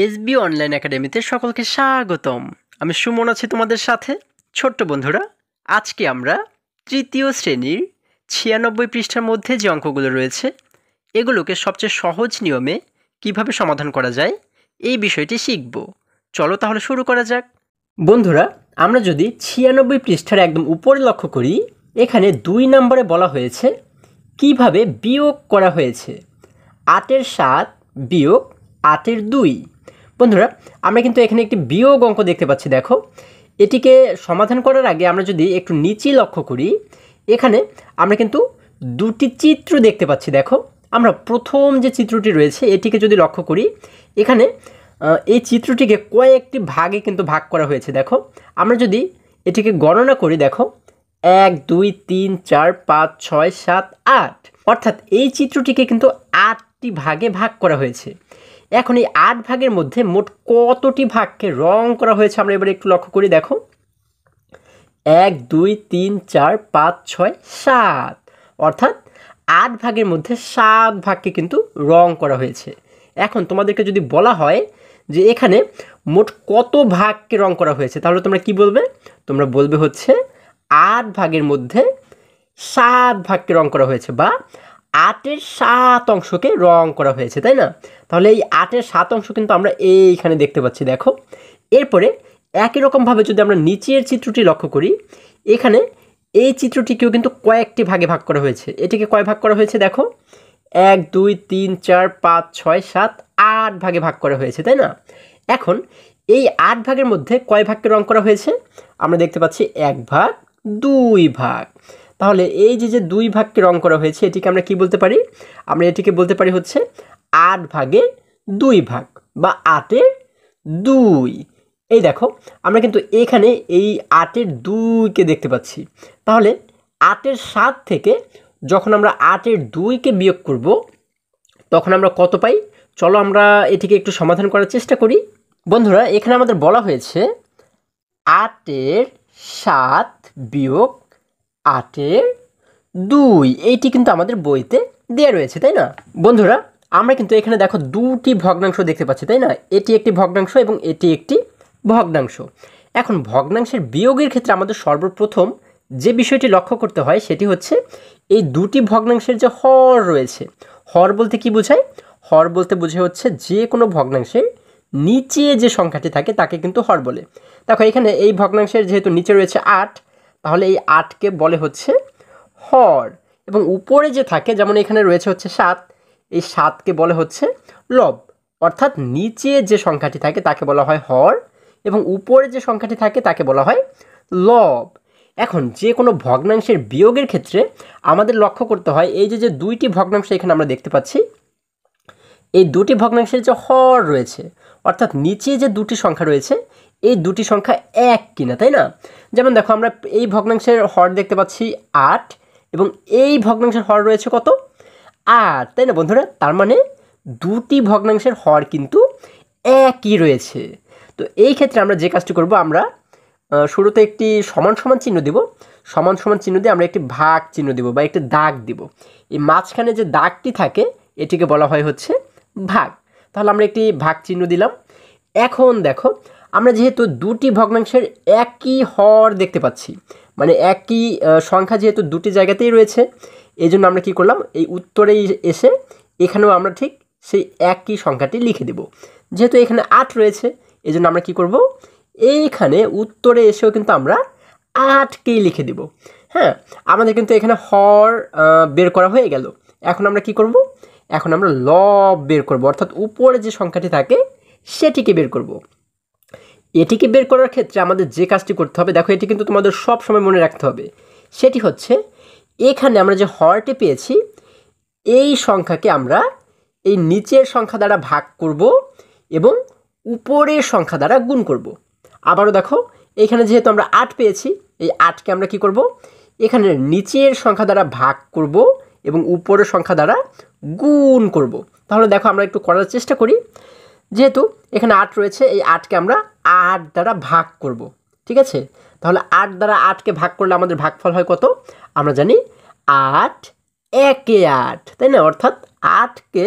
SB online একাডেমিতে সকলকে স্বাগতম। আমি সুমন আছি তোমাদের সাথে। ছোট্ট বন্ধুরা, আজকে আমরা তৃতীয় শ্রেণীর ৯৬ পৃষ্ঠার মধ্যে যে অঙ্কগুলো রয়েছে এগুলোকে সবচেয়ে সহজ নিয়মে কিভাবে সমাধান করা যায় এই বিষয়টি শিখব। চলো তাহলে শুরু করা যাক। বন্ধুরা, আমরা যদি ৯৬ পৃষ্ঠার একদম উপরে লক্ষ্য করি, এখানে ২ নম্বরে বলা হয়েছে কিভাবে বিয়োগ করা হয়েছে ৮-এর ৭ বিয়োগ ৮-এর ২। বন্ধুরা, আমরা কিন্তু এখানে একটি বিয়োগ অঙ্ক দেখতে পাচ্ছি। দেখো, এটিকে সমাধান করার আগে আমরা যদি একটু নিচে লক্ষ্য করি, এখানে আমরা কিন্তু দুটি চিত্র দেখতে পাচ্ছি। দেখো, আমরা প্রথম যে চিত্রটি রয়েছে এটিকে যদি লক্ষ্য করি, এখানে এই চিত্রটিকে কয়েকটি ভাগে কিন্তু ভাগ করা হয়েছে। দেখো, আমরা যদি এটিকে গণনা করি, দেখো ১ ২ ৩ ৪ ৫ ৬ ৭ ৮, অর্থাৎ এই চিত্রটিকে কিন্তু ৮টি ভাগে ভাগ করা হয়েছে। এখন এই ৮ ভাগের মধ্যে মোট কতটি ভাগকে রং করা হয়েছে আমরা এবারে একটু লক্ষ্য করি। দেখো ১ ২ ৩ ৪ ৫ ৬ ৭, অর্থাৎ ৮ ভাগের মধ্যে ৭ ভাগকে কিন্তু রং করা হয়েছে। এখন তোমাদেরকে যদি বলা হয় যে এখানে মোট কত ভাগকে রং করা হয়েছে, তাহলে তোমরা কি বলবে? তোমরা বলবে হচ্ছে ৮ ভাগের মধ্যে ৭ ভাগকে রং করা হয়েছে, বা ৮-এর ৭ অংশকে রং করা হয়েছে, তাই না? তাহলে এই ৮-এর ৭ অংশ কিন্তু আমরা এইখানে দেখতে পাচ্ছি। দেখো, এরপরে একই রকমভাবে যদি আমরা নিচের চিত্রটি লক্ষ্য করি, এখানে এই চিত্রটিকেও কিন্তু কয়েকটি ভাগে ভাগ করা হয়েছে। এটিকে কয় ভাগ করা হয়েছে? দেখো ১ ২ ৩ ৪ ৫ ৬ ৭ ৮ ভাগে ভাগ করা হয়েছে, তাই না? এখন এই ৮ ভাগের মধ্যে কয় ভাগকে রং করা হয়েছে? আমরা দেখতে পাচ্ছি ১ ভাগ ২ ভাগ। তাহলে এই যে ২ ভাগকে রং করা হয়েছে এটিকে আমরা কি বলতে পারি? আমরা এটিকে বলতে পারি হচ্ছে ৮ ভাগে ২ ভাগ, বা ৮-এর ২। এই দেখো, আমরা কিন্তু এখানে এই ৮-এর ২কে দেখতে পাচ্ছি। তাহলে ৮-এর ৭ থেকে যখন আমরা ৮-এর ২কে বিয়োগ করব, তখন আমরা কত পাই? চলো আমরা এটিকে একটু সমাধান করার চেষ্টা করি। বন্ধুরা, এখানে আমাদের বলা হয়েছে ৮-এর ৭ বিয়োগ ৮-এর ২, এইটি কিন্তু আমাদের বইতে দেওয়া রয়েছে, তাই না? বন্ধুরা, আমরা কিন্তু এখানে দেখো দুটি ভগ্নাংশ দেখতে পাচ্ছি, তাই না? এটি একটি ভগ্নাংশ এবং এটি একটি ভগ্নাংশ। এখন ভগ্নাংশের বিয়োগের ক্ষেত্রে আমাদের সর্বপ্রথম যে বিষয়টি লক্ষ্য করতে হয় সেটি হচ্ছে এই দুটি ভগ্নাংশের যে হর রয়েছে। হর বলতে কি বোঝায়? হর বলতে বোঝায় হচ্ছে যে কোনো ভগ্নাংশের নিচে যে সংখ্যাটি থাকে তাকে কিন্তু হর বলে। দেখো, এখানে এই ভগ্নাংশের যেহেতু নিচে রয়েছে ৮, তাহলে এই ৮কে বলে হচ্ছে হর, এবং উপরে যে থাকে, যেমন এখানে রয়েছে হচ্ছে ৭, এই ৭কে বলে হচ্ছে লব। অর্থাৎ নিচে যে সংখ্যাটি থাকে তাকে বলা হয় হর, এবং উপরে যে সংখ্যাটি থাকে তাকে বলা হয় লব। এখন যে কোনো ভগ্নাংশের বিয়োগের ক্ষেত্রে আমাদের লক্ষ্য করতে হয় এই যে দুইটি ভগ্নাংশ এখানে আমরা দেখতে পাচ্ছি, এই দুটি ভগ্নাংশের যে হর রয়েছে, অর্থাৎ নিচে যে দুটি সংখ্যা রয়েছে এই দুটি সংখ্যা এক কিনা, তাই না? যেমন দেখো, আমরা এই ভগ্নাংশের হর দেখতে পাচ্ছি ৮, এবং এই ভগ্নাংশের হর রয়েছে কত? ৮, তাই না বন্ধুরা? তার মানে দুটি ভগ্নাংশের হর কিন্তু একই রয়েছে। তো এই ক্ষেত্রে আমরা যে কাজটি করব, আমরা শুরুতে একটি সমান সমান চিহ্ন দিব। সমান সমান চিহ্ন দিয়ে আমরা একটি ভাগ চিহ্ন দিব, বা একটি দাগ দিব। এই মাঝখানে যে দাগটি থাকে এটিকে বলা হয় হচ্ছে ভাগ। তাহলে আমরা একটি ভাগ চিহ্ন দিলাম। এখন দেখো, আমরা যেহেতু দুটি ভগ্নাংশের একই হর দেখতে পাচ্ছি, মানে একই সংখ্যা যেহেতু দুটি জায়গাতেই রয়েছে, এই জন্য আমরা কী করলাম, এই উত্তরেই এসে এখানেও আমরা ঠিক সেই একই সংখ্যাটি লিখে দেব। যেহেতু এখানে ৮ রয়েছে, এই জন্য আমরা কী করব, এইখানে উত্তরে এসেও কিন্তু আমরা ৮কেই লিখে দেব। হ্যাঁ, আমাদের কিন্তু এখানে হর বের করা হয়ে গেল। এখন আমরা কি করব? এখন আমরা লব বের করব, অর্থাৎ উপরে যে সংখ্যাটি থাকে সেটিকে বের করব। এটিকে বের করার ক্ষেত্রে আমাদের যে কাজটি করতে হবে, দেখো এটি কিন্তু তোমাদের সব সময় মনে রাখতে হবে, সেটি হচ্ছে এখানে আমরা যে হরটি পেয়েছি এই সংখ্যাকে আমরা এই নিচের সংখ্যা দ্বারা ভাগ করব এবং উপরের সংখ্যা দ্বারা গুণ করব। আবারও দেখো, এখানে যেহেতু আমরা ৮ পেয়েছি, এই ৮কে আমরা কি করব, এখানে নিচের সংখ্যা দ্বারা ভাগ করব এবং উপরের সংখ্যা দ্বারা গুণ করব। তাহলে দেখো, আমরা একটু করার চেষ্টা করি। যেহেতু এখানে ৮ রয়েছে, এই 8কে আমরা ৮ দ্বারা ভাগ করব, ঠিক আছে? তাহলে ৮ দ্বারা ৮কে ভাগ করলে আমাদের ভাগফল হয় কত? আমরা জানি ৮ একে ৮, তাই না? অর্থাৎ ৮কে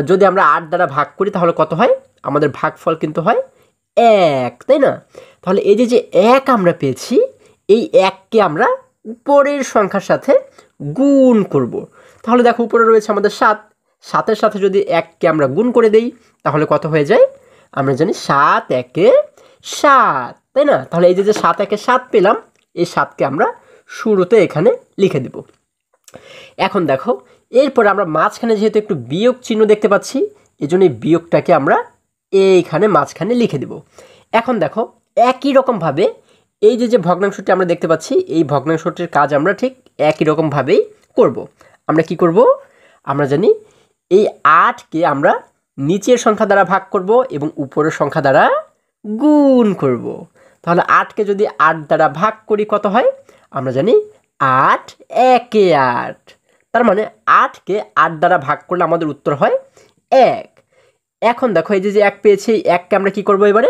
যদি আমরা ৮ দ্বারা ভাগ করি তাহলে কত হয়? আমাদের ভাগফল কিন্তু হয় 1, তাই না? তাহলে এই যে 1 আমরা পেয়েছি, এই 1কে আমরা উপরের সংখ্যার সাথে গুণ করব। তাহলে দেখো উপরে রয়েছে আমাদের 7, 7-এর সাথে যদি 1কে আমরা গুণ করে দেই তাহলে কত হয়ে যায়? আমরা জানি 7 1 7, তাই না? তাহলে এই যে 7 1 7 পেলাম, এই 7কে আমরা শুরুতে এখানে লিখে দেব। এখন দেখো এরপরে আমরা মাঝখানে যেহেতু একটু বিয়োগ চিহ্ন দেখতে পাচ্ছি, এজন্য এই বিয়োগটাকে আমরা এইখানে মাঝখানে লিখে দেব। এখন দেখো একই রকমভাবে এই যে ভগ্নাংশটি আমরা দেখতে পাচ্ছি, এই ভগ্নাংশটির কাজ আমরা ঠিক একই রকমভাবেই করব। আমরা কি করব? আমরা জানি এই 8কে আমরা নিচের সংখ্যা দ্বারা ভাগ করব এবং উপরের সংখ্যা দ্বারা গুণ করব। তাহলে 8কে যদি 8 দ্বারা ভাগ করি কত হয়? আমরা জানি 8 1 8। তার মানে 8কে 8 দ্বারা ভাগ করলে আমাদের উত্তর হয় 1। এখন দেখো এই যে 1 পেয়েছি, এই 1কে আমরা কি করব? এবারে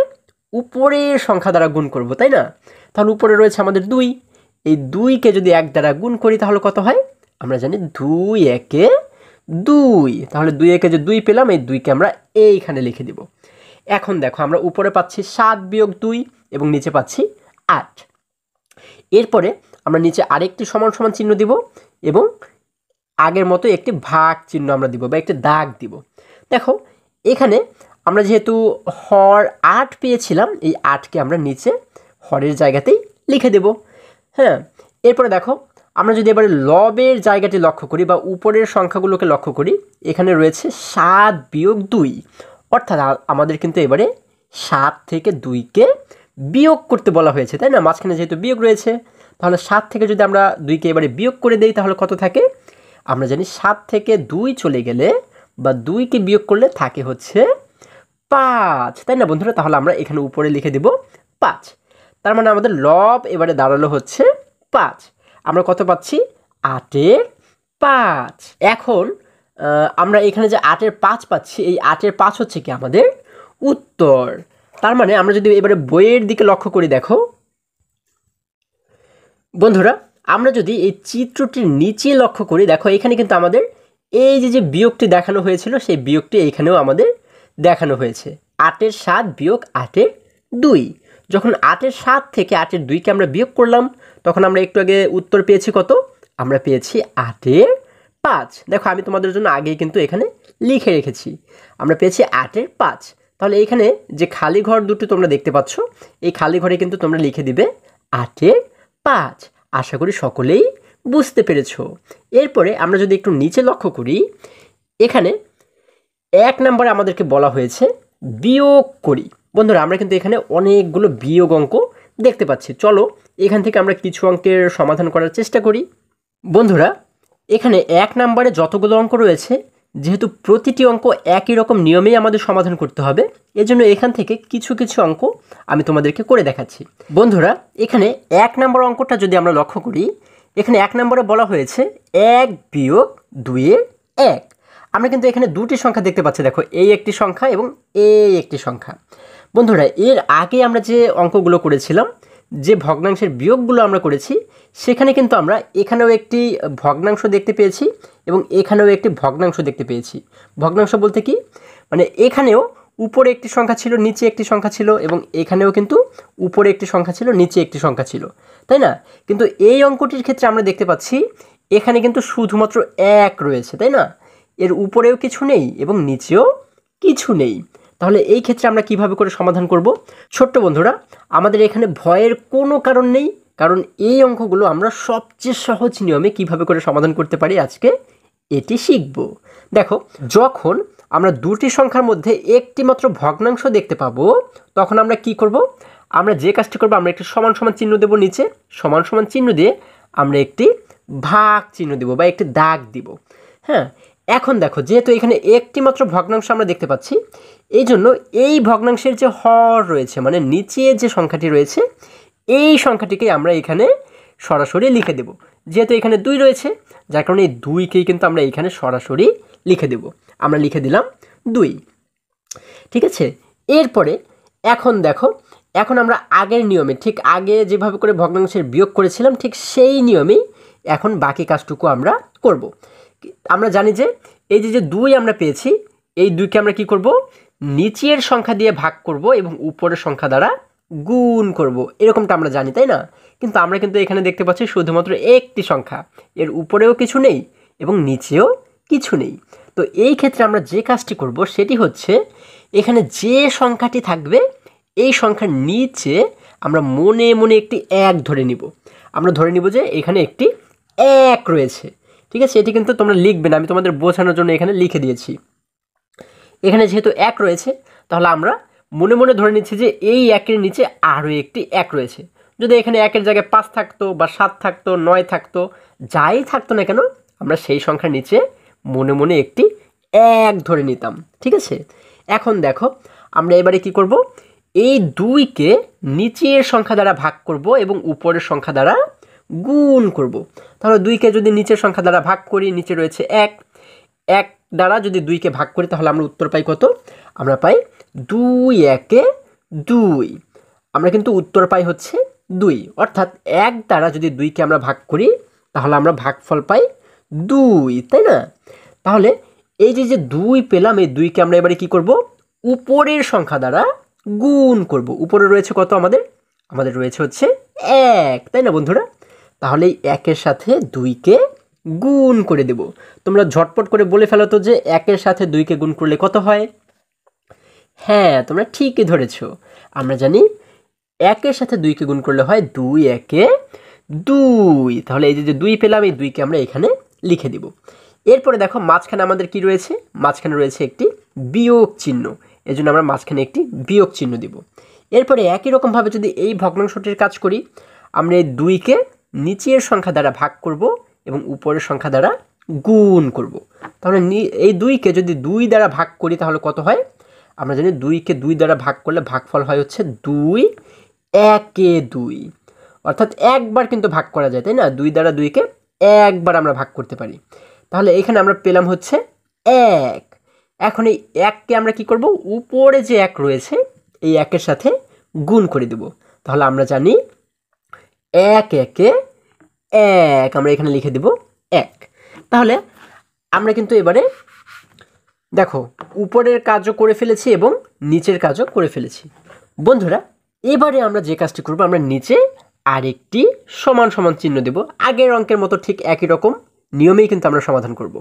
উপরের সংখ্যা দ্বারা গুণ করব, তাই না? তাহলে উপরে রয়েছে আমাদের 2, এই 2কে যদি 1 দ্বারা গুণ করি তাহলে কত হয়? আমরা জানি 2 1 2। তাহলে 2 1 2 পেলাম, এই 2কে আমরা এইখানে লিখে দিব। এখন দেখো আমরা উপরে পাচ্ছি 7 - 2 এবং নিচে পাচ্ছি 8। এরপরে আমরা নিচে আরেকটি সমান সমান চিহ্ন দিব এবং আগের মতো একটি ভাগ চিহ্ন আমরা দিব বা একটি দাগ দিব। দেখো এখানে আমরা যেহেতু হর 8 পেয়েছিলাম, এই 8কে আমরা নিচে হরের জায়গাতেই লিখে দেব। হ্যাঁ, এরপরে দেখো আমরা যদি এবারে লবের জায়গাটি লক্ষ্য করি বা উপরের সংখ্যাগুলোকে লক্ষ্য করি, এখানে রয়েছে 7 - 2, অর্থাৎ আমাদের কিন্তু এবারে 7 থেকে 2কে বিয়োগ করতে বলা হয়েছে, তাই না? মাঝখানে যেহেতু বিয়োগ রয়েছে, তাহলে 7 থেকে যদি আমরা 2কে এবারে বিয়োগ করে দেই তাহলে কত থাকে? আমরা জানি 7 থেকে 2 চলে গেলে বা 2কে বিয়োগ করলে থাকে হচ্ছে 5, তাই না বন্ধুরা? তাহলে আমরা এখানে উপরে লিখে দেব 5। তার মানে আমাদের লব এবারে দাঁড়ালো হচ্ছে 5। আমরা কত পাচ্ছি? 8 এর 5। এখন আমরা এখানে যে 8 এর 5 পাচ্ছি, এই 8 এর 5 হচ্ছে কি আমাদের উত্তর। তার মানে আমরা যদি এবারে বইয়ের দিকে লক্ষ্য করি, দেখো বন্ধুরা আমরা যদি এই চিত্রটির নিচে লক্ষ্য করি, দেখো এখানে কিন্তু আমাদের এই যে বিয়োগটি দেখানো হয়েছিল, সেই বিয়োগটি এইখানেও আমাদের দেখানো হয়েছে। 8 এর 7 - 8 এর 2। যখন 8 এর 7 থেকে 8 এর 2কে আমরা বিয়োগ করলাম, তখন আমরা একটু আগে উত্তর পেয়েছি কত? আমরা পেয়েছি 8 এর 5। দেখো আমি তোমাদের জন্য আগেই কিন্তু এখানে লিখে রেখেছি, আমরা পেয়েছি 8 এর 5। তাহলে এখানে যে খালি ঘর দুটো তোমরা দেখতে পাচ্ছ, এই খালি ঘরে কিন্তু তোমরা লিখে দিবে 8 এর 5। আশা করি সকলেই বুঝতে পেরেছ। এরপরে আমরা যদি একটু নিচে লক্ষ্য করি, এখানে 1 নম্বরে আমাদেরকে বলা হয়েছে বিয়োগ করি। বন্ধুরা আমরা কিন্তু এখানে অনেকগুলো বিয়োগ অঙ্ক দেখতে পাচ্ছি। চলো এখান থেকে আমরা কিছু অঙ্কের সমাধান করার চেষ্টা করি। বন্ধুরা এখানে 1 নম্বরে যতগুলো অঙ্ক রয়েছে, যেহেতু প্রতিটি অঙ্ক একই রকম নিয়মেই আমাদের সমাধান করতে হবে, এজন্য এখান থেকে কিছু কিছু অঙ্ক আমি তোমাদেরকে করে দেখাচ্ছি। বন্ধুরা এখানে 1 নম্বর অঙ্কটা যদি আমরা লক্ষ্য করি, এখানে 1 নম্বরে বলা হয়েছে 1 - 2 এর 1। আমরা কিন্তু এখানে দুটি সংখ্যা দেখতে পাচ্ছি, দেখো এই একটি সংখ্যা এবং এই একটি সংখ্যা। বন্ধুরা এর আগে আমরা যে অঙ্কগুলো করেছিলাম, যে ভগ্নাংশের বিয়োগগুলো আমরা করেছি, সেখানে কিন্তু আমরা এখানেও একটি ভগ্নাংশ দেখতে পেয়েছি এবং এখানেও একটি ভগ্নাংশ দেখতে পেয়েছি। ভগ্নাংশ বলতে কি, মানে এখানেও উপরে একটি সংখ্যা ছিল, নিচে একটি সংখ্যা ছিল এবং এখানেও কিন্তু উপরে একটি সংখ্যা ছিল, নিচে একটি সংখ্যা ছিল, তাই না? কিন্তু এই অঙ্কটির ক্ষেত্রে আমরা দেখতে পাচ্ছি এখানে কিন্তু শুধুমাত্র 1 রয়েছে, তাই না? এর উপরেও কিছু নেই এবং নিচেও কিছু নেই। তাহলে এই ক্ষেত্রে আমরা কিভাবে করে সমাধান করব? ছোট্ট বন্ধুরা আমাদের এখানে ভয়ের কোনো কারণ নেই, কারণ এই অঙ্কগুলো আমরা সবচেয়ে সহজ নিয়মে কিভাবে করে সমাধান করতে পারি আজকে এটি শিখব। দেখো যখন আমরা দুটি সংখ্যার মধ্যে একটি মাত্র ভগ্নাংশ দেখতে পাবো, তখন আমরা কি করব? আমরা যে কাজটি করব, আমরা একটি সমান সমান চিহ্ন দেব, নিচে সমান সমান চিহ্ন দিয়ে আমরা একটি ভাগ চিহ্ন দেব বা একটি দাগ দিব। হ্যাঁ, এখন দেখো যেহেতু এখানে একটি মাত্র ভগ্নাংশ আমরা দেখতে পাচ্ছি, এই জন্য এই ভগ্নাংশের যে হর রয়েছে, মানে নিচে যে সংখ্যাটি রয়েছে, এই সংখ্যাটিকে আমরা এখানে সরাসরি লিখে দেব। যেহেতু এখানে 2 রয়েছে, যার কারণে এই 2কেই কিন্তু আমরা এখানে সরাসরি লিখে দেব। আমরা লিখে দিলাম 2, ঠিক আছে? এরপরে এখন দেখো, এখন আমরা আগের নিয়মে, ঠিক আগে যেভাবে করে ভগ্নাংশের বিয়োগ করেছিলাম, ঠিক সেই নিয়মেই এখন বাকি কাজটুকু আমরা করব। আমরা জানি যে এই যে 2 আমরা পেয়েছি, এই 2কে আমরা কি করব? নিচের সংখ্যা দিয়ে ভাগ করব এবং উপরের সংখ্যা দ্বারা গুণ করব, এরকমটা আমরা জানি তাই না? কিন্তু আমরা কিন্তু এখানে দেখতে পাচ্ছি শুধুমাত্র একটি সংখ্যা, এর উপরেও কিছু নেই এবং নিচেও কিছু নেই। তো এই ক্ষেত্রে আমরা যে কাজটি করব সেটি হচ্ছে এখানে যে সংখ্যাটি থাকবে এই সংখ্যার নিচে আমরা মনে মনে একটি 1 ধরে নিব। আমরা ধরে নিব যে এখানে একটি 1 রয়েছে, ঠিক আছে? এটি কিন্তু তোমরা লিখবে না, আমি তোমাদের বোঝানোর জন্য এখানে লিখে দিয়েছি। এখানে যেহেতু 1 রয়েছে তাহলে আমরা মনে মনে ধরে নিচ্ছি যে এই 1-এর নিচে আরও একটি 1 রয়েছে। যদি এখানে 1-এর জায়গায় 5 থাকতো বা 7 থাকতো, 9 থাকতো, যাই থাকতো না কেন, আমরা সেই সংখ্যার নিচে মনে মনে একটি 1 ধরে নিতাম, ঠিক আছে? এখন দেখো আমরা এবারে কি করব, এই 2কে নিচের সংখ্যা দ্বারা ভাগ করব এবং উপরের সংখ্যা দ্বারা গুণ করব। তাহলে 2কে যদি নিচের সংখ্যা দ্বারা ভাগ করি, নিচে রয়েছে 1, 1 দ্বারা যদি 2কে ভাগ করি তাহলে আমরা উত্তর পাই কত? আমরা পাই 2 1 2। আমরা কিন্তু উত্তর পাই হচ্ছে 2, অর্থাৎ 1 দ্বারা যদি 2কে আমরা ভাগ করি তাহলে আমরা ভাগফল পাই 2, তাই না? তাহলে এই যে 2 পেলাম, এই 2কে আমরা এবারে কি করব, উপরের সংখ্যা দ্বারা গুণ করব। উপরে রয়েছে কত আমাদের? আমাদের রয়েছে হচ্ছে 1, তাই না বন্ধুরা? তাহলে এই 1-এর সাথে 2কে গুণ করে দেব। তোমরা ঝটপট করে বলে ফেলো তো যে 1-এর সাথে 2কে গুণ করলে কত হয়? হ্যাঁ, তোমরা ঠিকই ধরেছো। আমরা জানি 1-এর সাথে 2কে গুণ করলে হয় 2 1 2। তাহলে এই যে 2 পেলাম, এই 2কে আমরা এখানে লিখে দিব। এরপরে দেখো মাঝখানে আমাদের কি রয়েছে? মাঝখানে রয়েছে একটি বিয়োগ চিহ্ন, এজন্য আমরা মাঝখানে একটি বিয়োগ চিহ্ন দিব। এরপরে একই রকমভাবে যদি এই ভগ্নাংশটির কাজ করি, আমরা এই 2কে নিচের সংখ্যা দ্বারা ভাগ করব এবং উপরের সংখ্যা দ্বারা গুণ করব। তাহলে এই 2কে যদি 2 দ্বারা ভাগ করি তাহলে কত হয়? আমরা জানি 2কে 2 দ্বারা ভাগ করলে ভাগফল হয় হচ্ছে 2 1 2, অর্থাৎ একবার কিন্তু ভাগ করা যায়, তাই না? 2 দ্বারা 2কে একবার আমরা ভাগ করতে পারি। তাহলে এখানে আমরা পেলাম হচ্ছে 1। এখন এই 1কে আমরা কি করব, উপরে যে 1 রয়েছে এই 1-এর সাথে গুণ করে দেব। তাহলে আমরা জানি 1 1 1, আমরা এখানে লিখে দেব 1। তাহলে আমরা কিন্তু এবারে দেখো উপরের কাজও করে ফেলেছি এবং নিচের কাজও করে ফেলেছি। বন্ধুরা এবারে আমরা যে কাজটি করব, আমরা নিচে আরেকটি সমান সমান চিহ্ন দেব। আগের অঙ্কের মতো ঠিক একই রকম নিয়মেই কিন্তু আমরা সমাধান করব।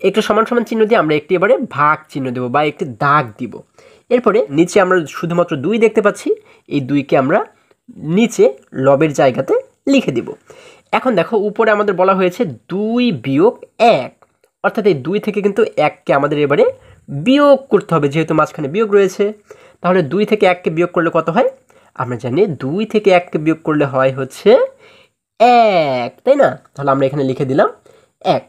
একটু সমান সমান চিহ্ন দিয়ে আমরা একটি এবারে ভাগ চিহ্ন দেব বা একটি দাগ দিব। এরপরে নিচে আমরা শুধুমাত্র 2 দেখতে পাচ্ছি, এই 2কে আমরা নিচে লবের জায়গাতে লিখে দেব। এখন দেখো উপরে আমাদের বলা হয়েছে 2 বিয়োগ 1, অর্থাৎ এই 2 থেকে কিন্তু 1কে আমাদের এবারে বিয়োগ করতে হবে, যেহেতু মাঝখানে বিয়োগ রয়েছে। তাহলে 2 থেকে 1কে বিয়োগ করলে কত হয়? আমরা জানি 2 থেকে 1কে বিয়োগ করলে হয় হচ্ছে 1, তাই না? তাহলে আমরা এখানে লিখে দিলাম 1।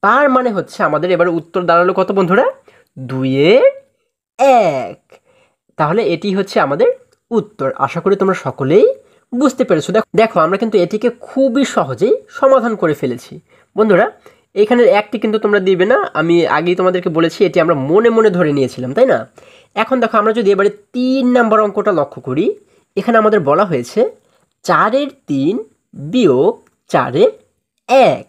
তার মানে হচ্ছে আমাদের এবারে উত্তর দাঁড়ালো কত বন্ধুরা? 2 এর 1। তাহলে এটি হচ্ছে আমাদের উত্তর। আশা করি তোমরা সকলেই বুঝতে পেরেছো। দেখো আমরা কিন্তু এটিকে খুবই সহজেই সমাধান করে ফেলেছি। বন্ধুরা এখানের 1টি কিন্তু তোমরা দিবে না, আমি আগেই তোমাদেরকে বলেছি এটি আমরা মনে মনে ধরে নিয়েছিলাম, তাই না? এখন দেখো আমরা যদি এবারে 3 নম্বর অঙ্কটা লক্ষ্য করি, এখানে আমাদের বলা হয়েছে 4 এর 3 বিয়োগ 4 এর 1।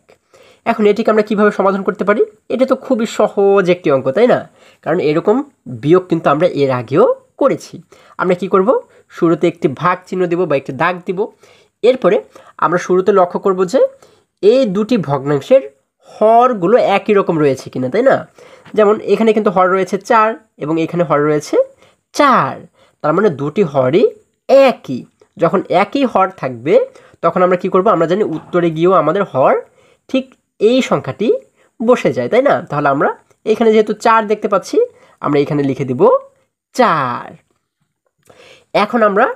এখন এটিকে আমরা কিভাবে সমাধান করতে পারি? এটা তো খুবই সহজ একটি অঙ্ক, তাই না? কারণ এরকম বিয়োগ কিন্তু আমরা এর আগেও করেছি। আমরা কি করব, শুরুতে একটি ভাগ চিহ্ন দেব বা একটি দাগ দিব। এরপরে আমরা শুরুতে লক্ষ্য করব যে এই দুটি ভগ্নাংশের হরগুলো একই রকম রয়েছে কিনা, তাই না? যেমন এখানে কিন্তু হর রয়েছে 4 এবং এখানে হর রয়েছে 4, তার মানে দুটি হরই একই। যখন একই হর থাকবে তখন আমরা কি করব, আমরা জানি উত্তরে গিয়েও আমাদের হর ঠিক এই সংখ্যাটি বসে যায়, তাই না? তাহলে আমরা এখানে যেহেতু 4 দেখতে পাচ্ছি, আমরা এখানে লিখে দিব 4। এখন আমরা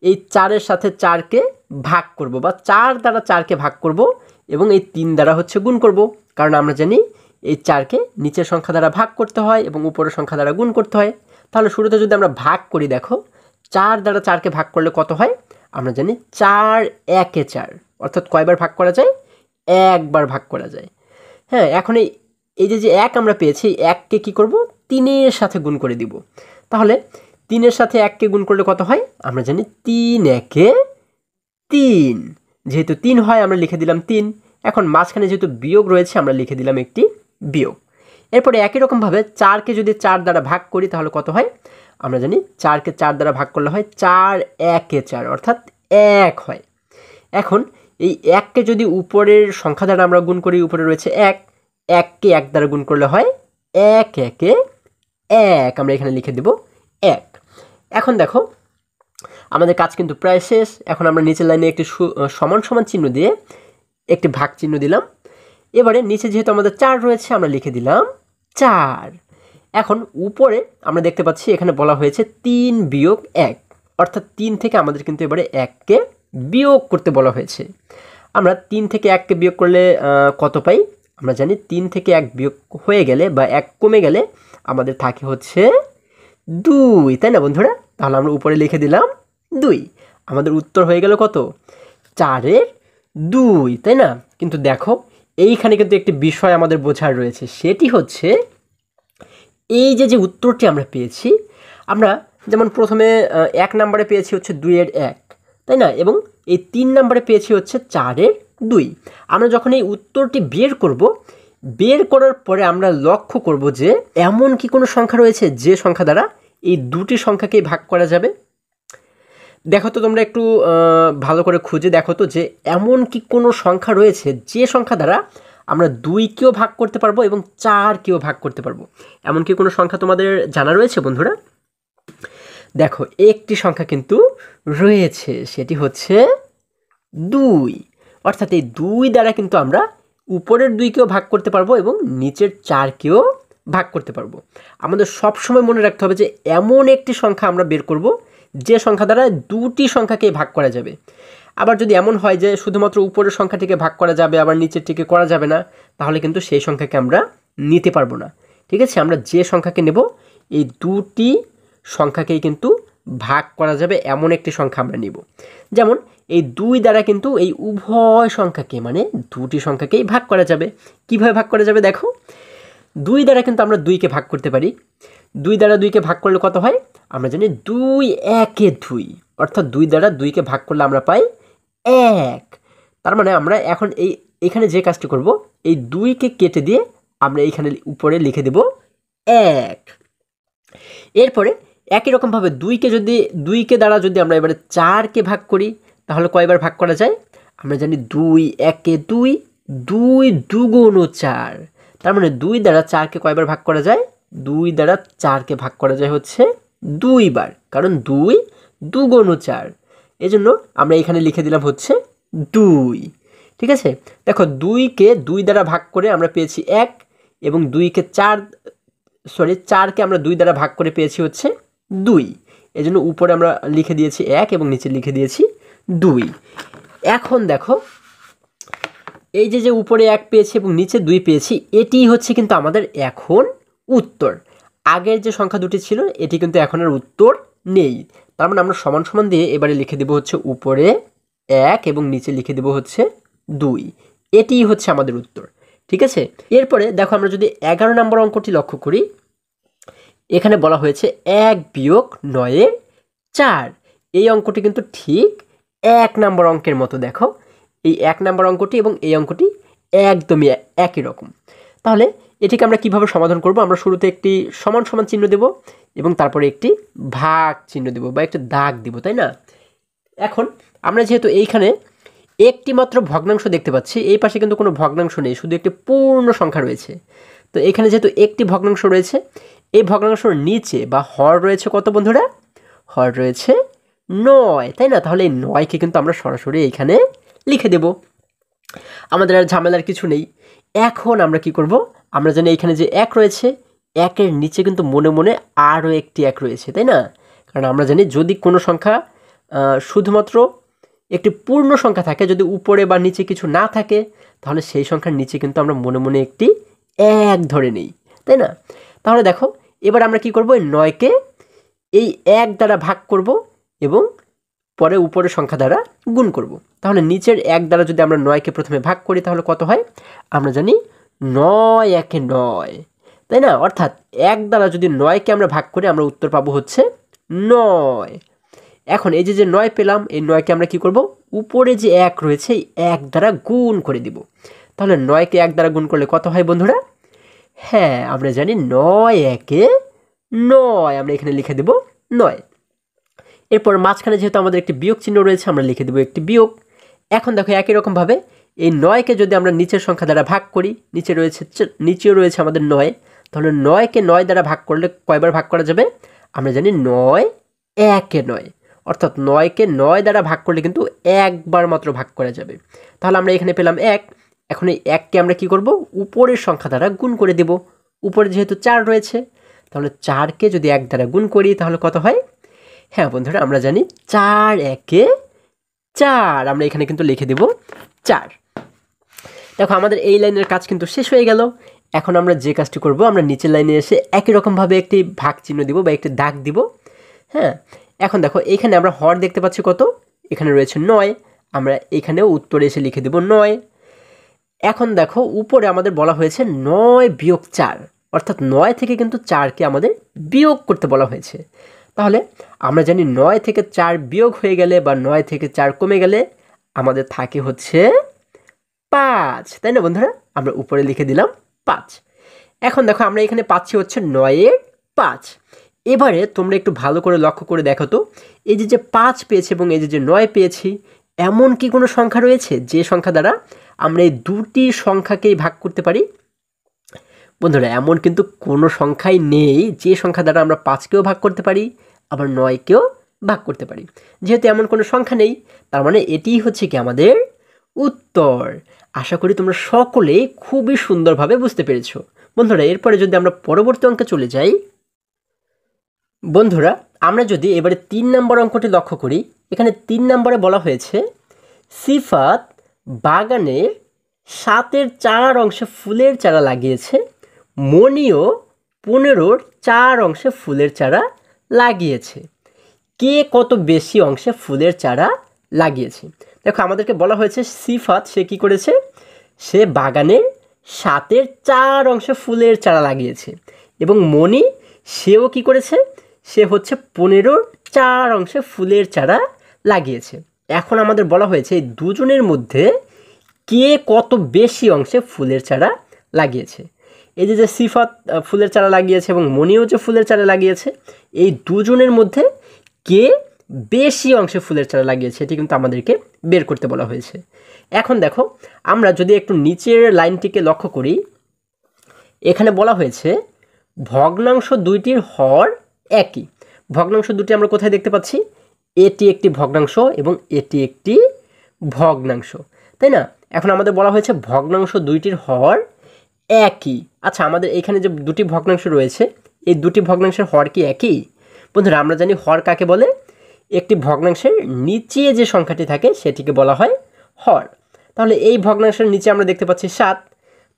এই 4-এর সাথে 4কে ভাগ করব বা 4 দ্বারা 4কে ভাগ করব এবং এই 3 দ্বারা হচ্ছে গুণ করব, কারণ আমরা জানি এই 4কে নিচের সংখ্যা দ্বারা ভাগ করতে হয় এবং উপরের সংখ্যা দ্বারা গুণ করতে হয়। তাহলে শুরুতে যদি আমরা ভাগ করি, দেখো 4 দ্বারা 4কে ভাগ করলে কত হয়? আমরা জানি 4 1 4, অর্থাৎ কয়বার ভাগ করা যায়? একবার ভাগ করা যায়। হ্যাঁ, এখন এই যে 1 আমরা পেয়েছি, 1কে কি করব, 3-এর সাথে গুণ করে দিব। তাহলে 3-এর সাথে 1কে গুণ করলে কত হয়? আমরা জানি 3 1 3, যেহেতু 3 হয় আমরা লিখে দিলাম 3। এখন মাঝখানে যেহেতু বিয়োগ রয়েছে আমরা লিখে দিলাম একটি বিয়োগ। এরপরে একই রকমভাবে 4কে যদি 4 দ্বারা ভাগ করি তাহলে কত হয়? আমরা জানি 4কে 4 দ্বারা ভাগ করলে হয় 4 একে 4 অর্থাৎ 1 হয়। এখন এই 1কে যদি উপরের সংখ্যা দ্বারা আমরা গুণ করি, উপরে রয়েছে 1, 1কে 1 দ্বারা গুণ করলে হয় 1 একে 1, আমরা এখানে লিখে দেব 1। এখন দেখো আমাদের কাজ কিন্তু প্রায় শেষ। এখন আমরা নিচের লাইনে একটি সমান সমান চিহ্ন দিয়ে একটি ভাগ চিহ্ন দিলাম। এবারে নিচে যেহেতু আমাদের 4 রয়েছে আমরা লিখে দিলাম 4। এখন উপরে আমরা দেখতে পাচ্ছি এখানে বলা হয়েছে 3 বিয়োগ 1, অর্থাৎ 3 থেকে আমাদের কিন্তু এবারে 1কে বিয়োগ করতে বলা হয়েছে। আমরা 3 থেকে 1কে বিয়োগ করলে কত পাই? আমরা জানি 3 থেকে 1 বিয়োগ হয়ে গেলে বা 1 কমে গেলে আমাদের থাকে হচ্ছে 2, তাই না বন্ধুরা? তাহলে আমরা উপরে লিখে দিলাম 2। আমাদের উত্তর হয়ে গেল কত? 4-এর 2, তাই না? কিন্তু দেখো এইখানে কিন্তু একটি বিষয় আমাদের বোঝার রয়েছে, সেটি হচ্ছে এই যে উত্তরটি আমরা পেয়েছি, আমরা যেমন প্রথমে 1 নম্বরে পেয়েছি হচ্ছে 2-এর 1, তাই না? এবং এই 3 নম্বরে পেয়েছি হচ্ছে 4-এর 2। আমরা যখন এই উত্তরটি বের করব, বের করার পরে আমরা লক্ষ্য করব যে এমন কি কোনো সংখ্যা রয়েছে যে সংখ্যা দ্বারা এই দুটি সংখ্যাকেই ভাগ করা যাবে। দেখো তো তোমরা একটু ভালো করে খুঁজে দেখো তো যে এমন কি কোনো সংখ্যা রয়েছে যে সংখ্যা দ্বারা আমরা 2কেও ভাগ করতে পারবো এবং 4কেও ভাগ করতে পারবো। এমন কি কোনো সংখ্যা তোমাদের জানা রয়েছে বন্ধুরা? দেখো একটি সংখ্যা কিন্তু রয়েছে, সেটি হচ্ছে 2। অর্থাৎ এই 2 দ্বারা কিন্তু আমরা উপরের 2কেও ভাগ করতে পারবো এবং নিচের 4কেও ভাগ করতে পারবো। আমাদের সবসময় মনে রাখতে হবে যে এমন একটি সংখ্যা আমরা বের করব যে সংখ্যা দ্বারা দুটি সংখ্যাকে ভাগ করা যাবে। আবার যদি এমন হয় যে শুধুমাত্র উপরের সংখ্যাটিকে ভাগ করা যাবে আবার নিচেরটিকে করা যাবে না, তাহলে কিন্তু সেই সংখ্যাকে আমরা নিতে পারবো না। ঠিক আছে, আমরা যে সংখ্যাকে নেব এই দুটি সংখ্যাকেই কিন্তু ভাগ করা যাবে এমন একটি সংখ্যা আমরা নিব। যেমন এই 2 দ্বারা কিন্তু এই উভয় সংখ্যাকে মানে দুটি সংখ্যাকেই ভাগ করা যাবে। কিভাবে ভাগ করা যাবে দেখো, 2 দ্বারা কিন্তু আমরা 2কে ভাগ করতে পারি। 2 দ্বারা 2কে ভাগ করলে কত হয়? আমরা জানি 2 একে 2, অর্থাৎ 2 দ্বারা 2কে ভাগ করলে আমরা পাই 1। তার মানে আমরা এখন এইখানে যে কাজটি করব, এই 2কে কেটে দিয়ে আমরা এইখানে উপরে লিখে দেব 1। এরপরে একই রকমভাবে 2কে দ্বারা যদি আমরা এবারে 4কে ভাগ করি তাহলে কয়বার ভাগ করা যায়? আমরা জানি 2 একে 2, 2 দুগুণ 4। তার মানে 2 দ্বারা 4কে কয়বার ভাগ করা যায়? 2 দ্বারা 4কে ভাগ করা যায় হচ্ছে 2 বার, কারণ 2 দুগুণ 4। এজন্য আমরা এখানে লিখে দিলাম হচ্ছে 2। ঠিক আছে, দেখো 2কে 2 দ্বারা ভাগ করে আমরা পেয়েছি 1 এবং 4কে আমরা 2 দ্বারা ভাগ করে পেয়েছি হচ্ছে 2। এজন্য উপরে আমরা লিখে দিয়েছি 1 এবং নিচে লিখে দিয়েছি 2। এখন দেখো এই যে উপরে 1 পেয়েছি এবং নিচে 2 পেয়েছি, এটিই হচ্ছে কিন্তু আমাদের এখন উত্তর। আগের যে সংখ্যা দুটি ছিল এটি কিন্তু এখন আর উত্তর নেই। তার মানে আমরা সমান সমান দিয়ে এবারে লিখে দেব হচ্ছে উপরে 1 এবং নিচে লিখে দেব হচ্ছে 2। এটিই হচ্ছে আমাদের উত্তর। ঠিক আছে, এরপরে দেখো আমরা যদি 11 নম্বর অঙ্কটি লক্ষ্য করি, এখানে বলা হয়েছে 1 বিয়োগ 9-এর 4। এই অঙ্কটি কিন্তু ঠিক 1 নম্বর অঙ্কের মতো। দেখো এই 1 নম্বর অঙ্কটি এবং এই অঙ্কটি একদমই একই রকম। তাহলে এটিকে আমরা কিভাবে সমাধান করব? আমরা শুরুতে একটি সমান সমান চিহ্ন দেব এবং তারপরে একটি ভাগ চিহ্ন দেব বা একটা দাগ দিব, তাই না? এখন আমরা যেহেতু এইখানে একটি মাত্র ভগ্নাংশ দেখতে পাচ্ছি, এই পাশে কিন্তু কোনো ভগ্নাংশ নেই, শুধু একটি পূর্ণ সংখ্যা রয়েছে। তো এখানে যেহেতু একটি ভগ্নাংশ রয়েছে, এই ভগ্নাংশের নিচে বা হর রয়েছে কত বন্ধুরা? হর রয়েছে 9, তাই না? তাহলে এই 9কে কিন্তু আমরা সরাসরি এইখানে লিখে দেব, আমাদের আর ঝামেলার কিছু নেই। এখন আমরা কি করব? আমরা জানি এইখানে যে 1 রয়েছে, 1-এর নিচে কিন্তু মনে মনে আরও একটি 1 রয়েছে, তাই না? কারণ আমরা জানি যদি কোনো সংখ্যা শুধুমাত্র একটি পূর্ণ সংখ্যা থাকে, যদি উপরে বা নিচে কিছু না থাকে, তাহলে সেই সংখ্যার নিচে কিন্তু আমরা মনে মনে একটি 1 ধরে নিই, তাই না? তাহলে দেখো এবার আমরা কি করব? এই 9কে এই 1 দ্বারা ভাগ করব এবং পরে উপরের সংখ্যা দ্বারা গুণ করব। তাহলে নিচের 1 দ্বারা যদি আমরা 9কে প্রথমে ভাগ করি তাহলে কত হয়? আমরা জানি 9 একে 9, তাই না? অর্থাৎ 1 দ্বারা যদি 9কে আমরা ভাগ করি আমরা উত্তর পাবো হচ্ছে 9। এখন এই যে 9 পেলাম, এই 9কে আমরা কি করব? উপরে যে 1 রয়েছে এই 1 দ্বারা গুণ করে দিব। তাহলে 9কে 1 দ্বারা গুণ করলে কত হয় বন্ধুরা? হ্যাঁ, আমরা জানি ৯ একে ৯, আমরা এখানে লিখে দেব ৯। এরপর মাঝখানে যেহেতু আমাদের একটি বিয়োগ চিহ্ন রয়েছে, আমরা লিখে দেব একটি বিয়োগ। এখন দেখো একই রকমভাবে এই ৯কে যদি আমরা নিচের সংখ্যা দ্বারা ভাগ করি, নিচেও রয়েছে আমাদের ৯, তাহলে ৯কে ৯ দ্বারা ভাগ করলে কয়বার ভাগ করা যাবে? আমরা জানি ৯ একে ৯, অর্থাৎ ৯কে ৯ দ্বারা ভাগ করলে কিন্তু একবার মাত্র ভাগ করা যাবে। তাহলে আমরা এখানে পেলাম ১। এখন এই ১কে আমরা কি করব? উপরের সংখ্যা দ্বারা গুণ করে দেব। উপরে যেহেতু ৪ রয়েছে, তাহলে ৪কে যদি ১ দ্বারা গুণ করি তাহলে কত হয়? হ্যাঁ বন্ধুরা, আমরা জানি ৪ একে ৪, আমরা এখানে কিন্তু লিখে দেব ৪। দেখো আমাদের এই লাইনের কাজ কিন্তু শেষ হয়ে গেল। এখন আমরা যে কাজটি করব, আমরা নিচের লাইনে এসে একই রকমভাবে একটি ভাগ চিহ্ন দিব বা একটি দাগ দিব। হ্যাঁ, এখন দেখো এখানে আমরা হর দেখতে পাচ্ছি কত? এখানে রয়েছে ৯, আমরা এখানেও উত্তরে এসে লিখে দেব ৯। এখন দেখো উপরে আমাদের বলা হয়েছে ৯ বিয়োগ ৪, অর্থাৎ ৯ থেকে কিন্তু ৪কে আমাদের বিয়োগ করতে বলা হয়েছে। তাহলে আমরা জানি ৯ থেকে ৪ বিয়োগ হয়ে গেলে বা ৯ থেকে ৪ কমে গেলে আমাদের থাকে হচ্ছে ৫, তাই না বন্ধুরা? আমরা উপরে লিখে দিলাম ৫। এখন দেখো আমরা এখানে পাচ্ছি হচ্ছে ৯-এর ৫। এবারে তোমরা একটু ভালো করে লক্ষ্য করে দেখো তো, এই যে ৫ পেয়েছি এবং এই যে ৯ পেয়েছি, এমন কি কোনো সংখ্যা রয়েছে যে সংখ্যা দ্বারা আমরা এই দুটি সংখ্যাকেই ভাগ করতে পারি? বন্ধুরা, এমন কিন্তু কোনো সংখ্যাই নেই যে সংখ্যা দ্বারা আমরা ৫কেও ভাগ করতে পারি আবার ৯কেও ভাগ করতে পারি। যেহেতু এমন কোনো সংখ্যা নেই, তার মানে এটিই হচ্ছে কি আমাদের উত্তর। আশা করি তোমরা সকলেই খুবই সুন্দরভাবে বুঝতে পেরেছো। বন্ধুরা, এরপরে যদি আমরা পরবর্তী অঙ্কে চলে যাই, বন্ধুরা আমরা যদি এবারে ৩ নম্বর অঙ্কটি লক্ষ্য করি, এখানে ৩ নম্বরে বলা হয়েছে সিফাত বাগানের ৭-এর ৪ অংশে ফুলের চারা লাগিয়েছে, মনিও ১৫-র ৪ অংশে ফুলের চারা লাগিয়েছে। কে কত বেশি অংশে ফুলের চারা লাগিয়েছে? দেখো আমাদেরকে বলা হয়েছে সিফাত সে কি করেছে? সে বাগানের ৭-এর ৪ অংশে ফুলের চারা লাগিয়েছে, এবং মনি সেও কি করেছে? সে হচ্ছে ১৫-র ৪ অংশে ফুলের চারা লাগিয়েছে। এখন আমাদের বলা হয়েছে এই দুজনের মধ্যে কে কত বেশি অংশে ফুলের চারা লাগিয়েছে। এই যে সিফাত ফুলের চারা লাগিয়েছে এবং মনিও যে ফুলের চারা লাগিয়েছে, এই দুজনের মধ্যে কে বেশি অংশে ফুলের চারা লাগিয়েছে এটি কিন্তু আমাদেরকে বের করতে বলা হয়েছে। এখন দেখো আমরা যদি একটু নিচের লাইনটিকে লক্ষ্য করি, এখানে বলা হয়েছে ভগ্নাংশ দুইটির হর একই। ভগ্নাংশ দুটি আমরা কোথায় দেখতে পাচ্ছি? এটি একটি ভগ্নাংশ এবং এটি একটি ভগ্নাংশ, তাই না? এখন আমাদের বলা হয়েছে ভগ্নাংশ দুইটির হর একই। আচ্ছা, আমাদের এখানে যে দুটি ভগ্নাংশ রয়েছে, এই দুটি ভগ্নাংশের হর কি একই? বন্ধুরা, আমরা জানি হর কাকে বলে? একটি ভগ্নাংশের নিচে যে সংখ্যাটি থাকে সেটিকে বলা হয় হর। তাহলে এই ভগ্নাংশের নিচে আমরা দেখতে পাচ্ছি ৭,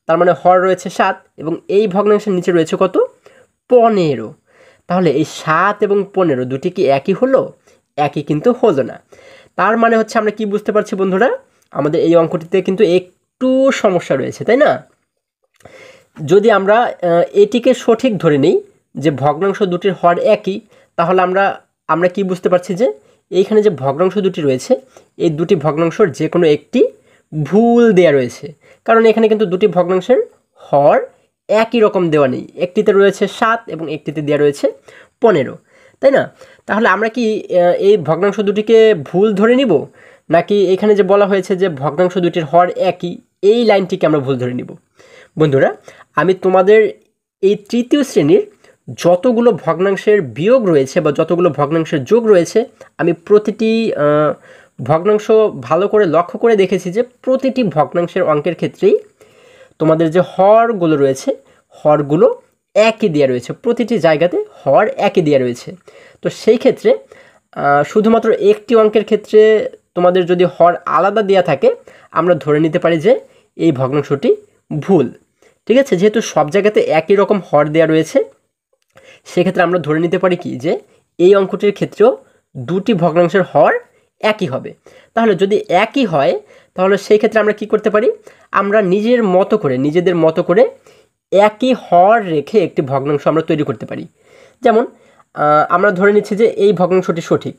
তার মানে হর রয়েছে ৭, এবং এই ভগ্নাংশের নিচে রয়েছে কত? ১৫। তাহলে এই ৭ এবং ১৫ দুটি কি একই হলো? একই কিন্তু হলো না। তার মানে হচ্ছে আমরা কি বুঝতে পারছি বন্ধুরা? আমাদের এই অঙ্কটিতে কিন্তু একটু সমস্যা রয়েছে, তাই না? যদি আমরা এটিকে সঠিক ধরে নিই যে ভগ্নাংশ দুটির হর একই, তাহলে আমরা কি বুঝতে পারছি যে এইখানে যে ভগ্নাংশ দুটি রয়েছে, এই দুটি ভগ্নাংশের যে কোনো একটি ভুল দেয়া রয়েছে। কারণ এখানে কিন্তু দুটি ভগ্নাংশের হর একই রকম দেওয়া নেই, একটিতে রয়েছে ৭ এবং একটিতে দেওয়া রয়েছে ১৫, তাই না? তাহলে আমরা কি এই ভগ্নাংশ দুটিকে ভুল ধরে নিব, নাকি এখানে যে বলা হয়েছে যে ভগ্নাংশ দুটির হর একই, এই লাইনটিকে আমরা ভুল ধরে নিব? বন্ধুরা, আমি তোমাদের এই তৃতীয় শ্রেণীর যতগুলো ভগ্নাংশের বিয়োগ রয়েছে বা যতগুলো ভগ্নাংশের যোগ রয়েছে, আমি প্রতিটি ভগ্নাংশ ভালো করে লক্ষ্য করে দেখেছি যে প্রতিটি ভগ্নাংশের অঙ্কের ক্ষেত্রেই তোমাদের যে হরগুলো রয়েছে, হরগুলো একই দেওয়া রয়েছে, প্রতিটি জায়গাতে হর একই দেওয়া রয়েছে। তো সেই ক্ষেত্রে শুধুমাত্র একটি অঙ্কের ক্ষেত্রে তোমাদের যদি হর আলাদা দেওয়া থাকে, আমরা ধরে নিতে পারি যে এই ভগ্নাংশটি ভুল। ঠিক আছে, যেহেতু সব জায়গাতে একই রকম হর দেওয়া রয়েছে, সেক্ষেত্রে আমরা ধরে নিতে পারি কি যে এই অঙ্কটির ক্ষেত্রেও দুটি ভগ্নাংশের হর একই হবে। তাহলে যদি একই হয়, তাহলে সেই ক্ষেত্রে আমরা কি করতে পারি? আমরা নিজেদের মতো করে একই হর রেখে একটি ভগ্নাংশ আমরা তৈরি করতে পারি। যেমন আমরা ধরে নিচ্ছি যে এই ভগ্নাংশটি সঠিক।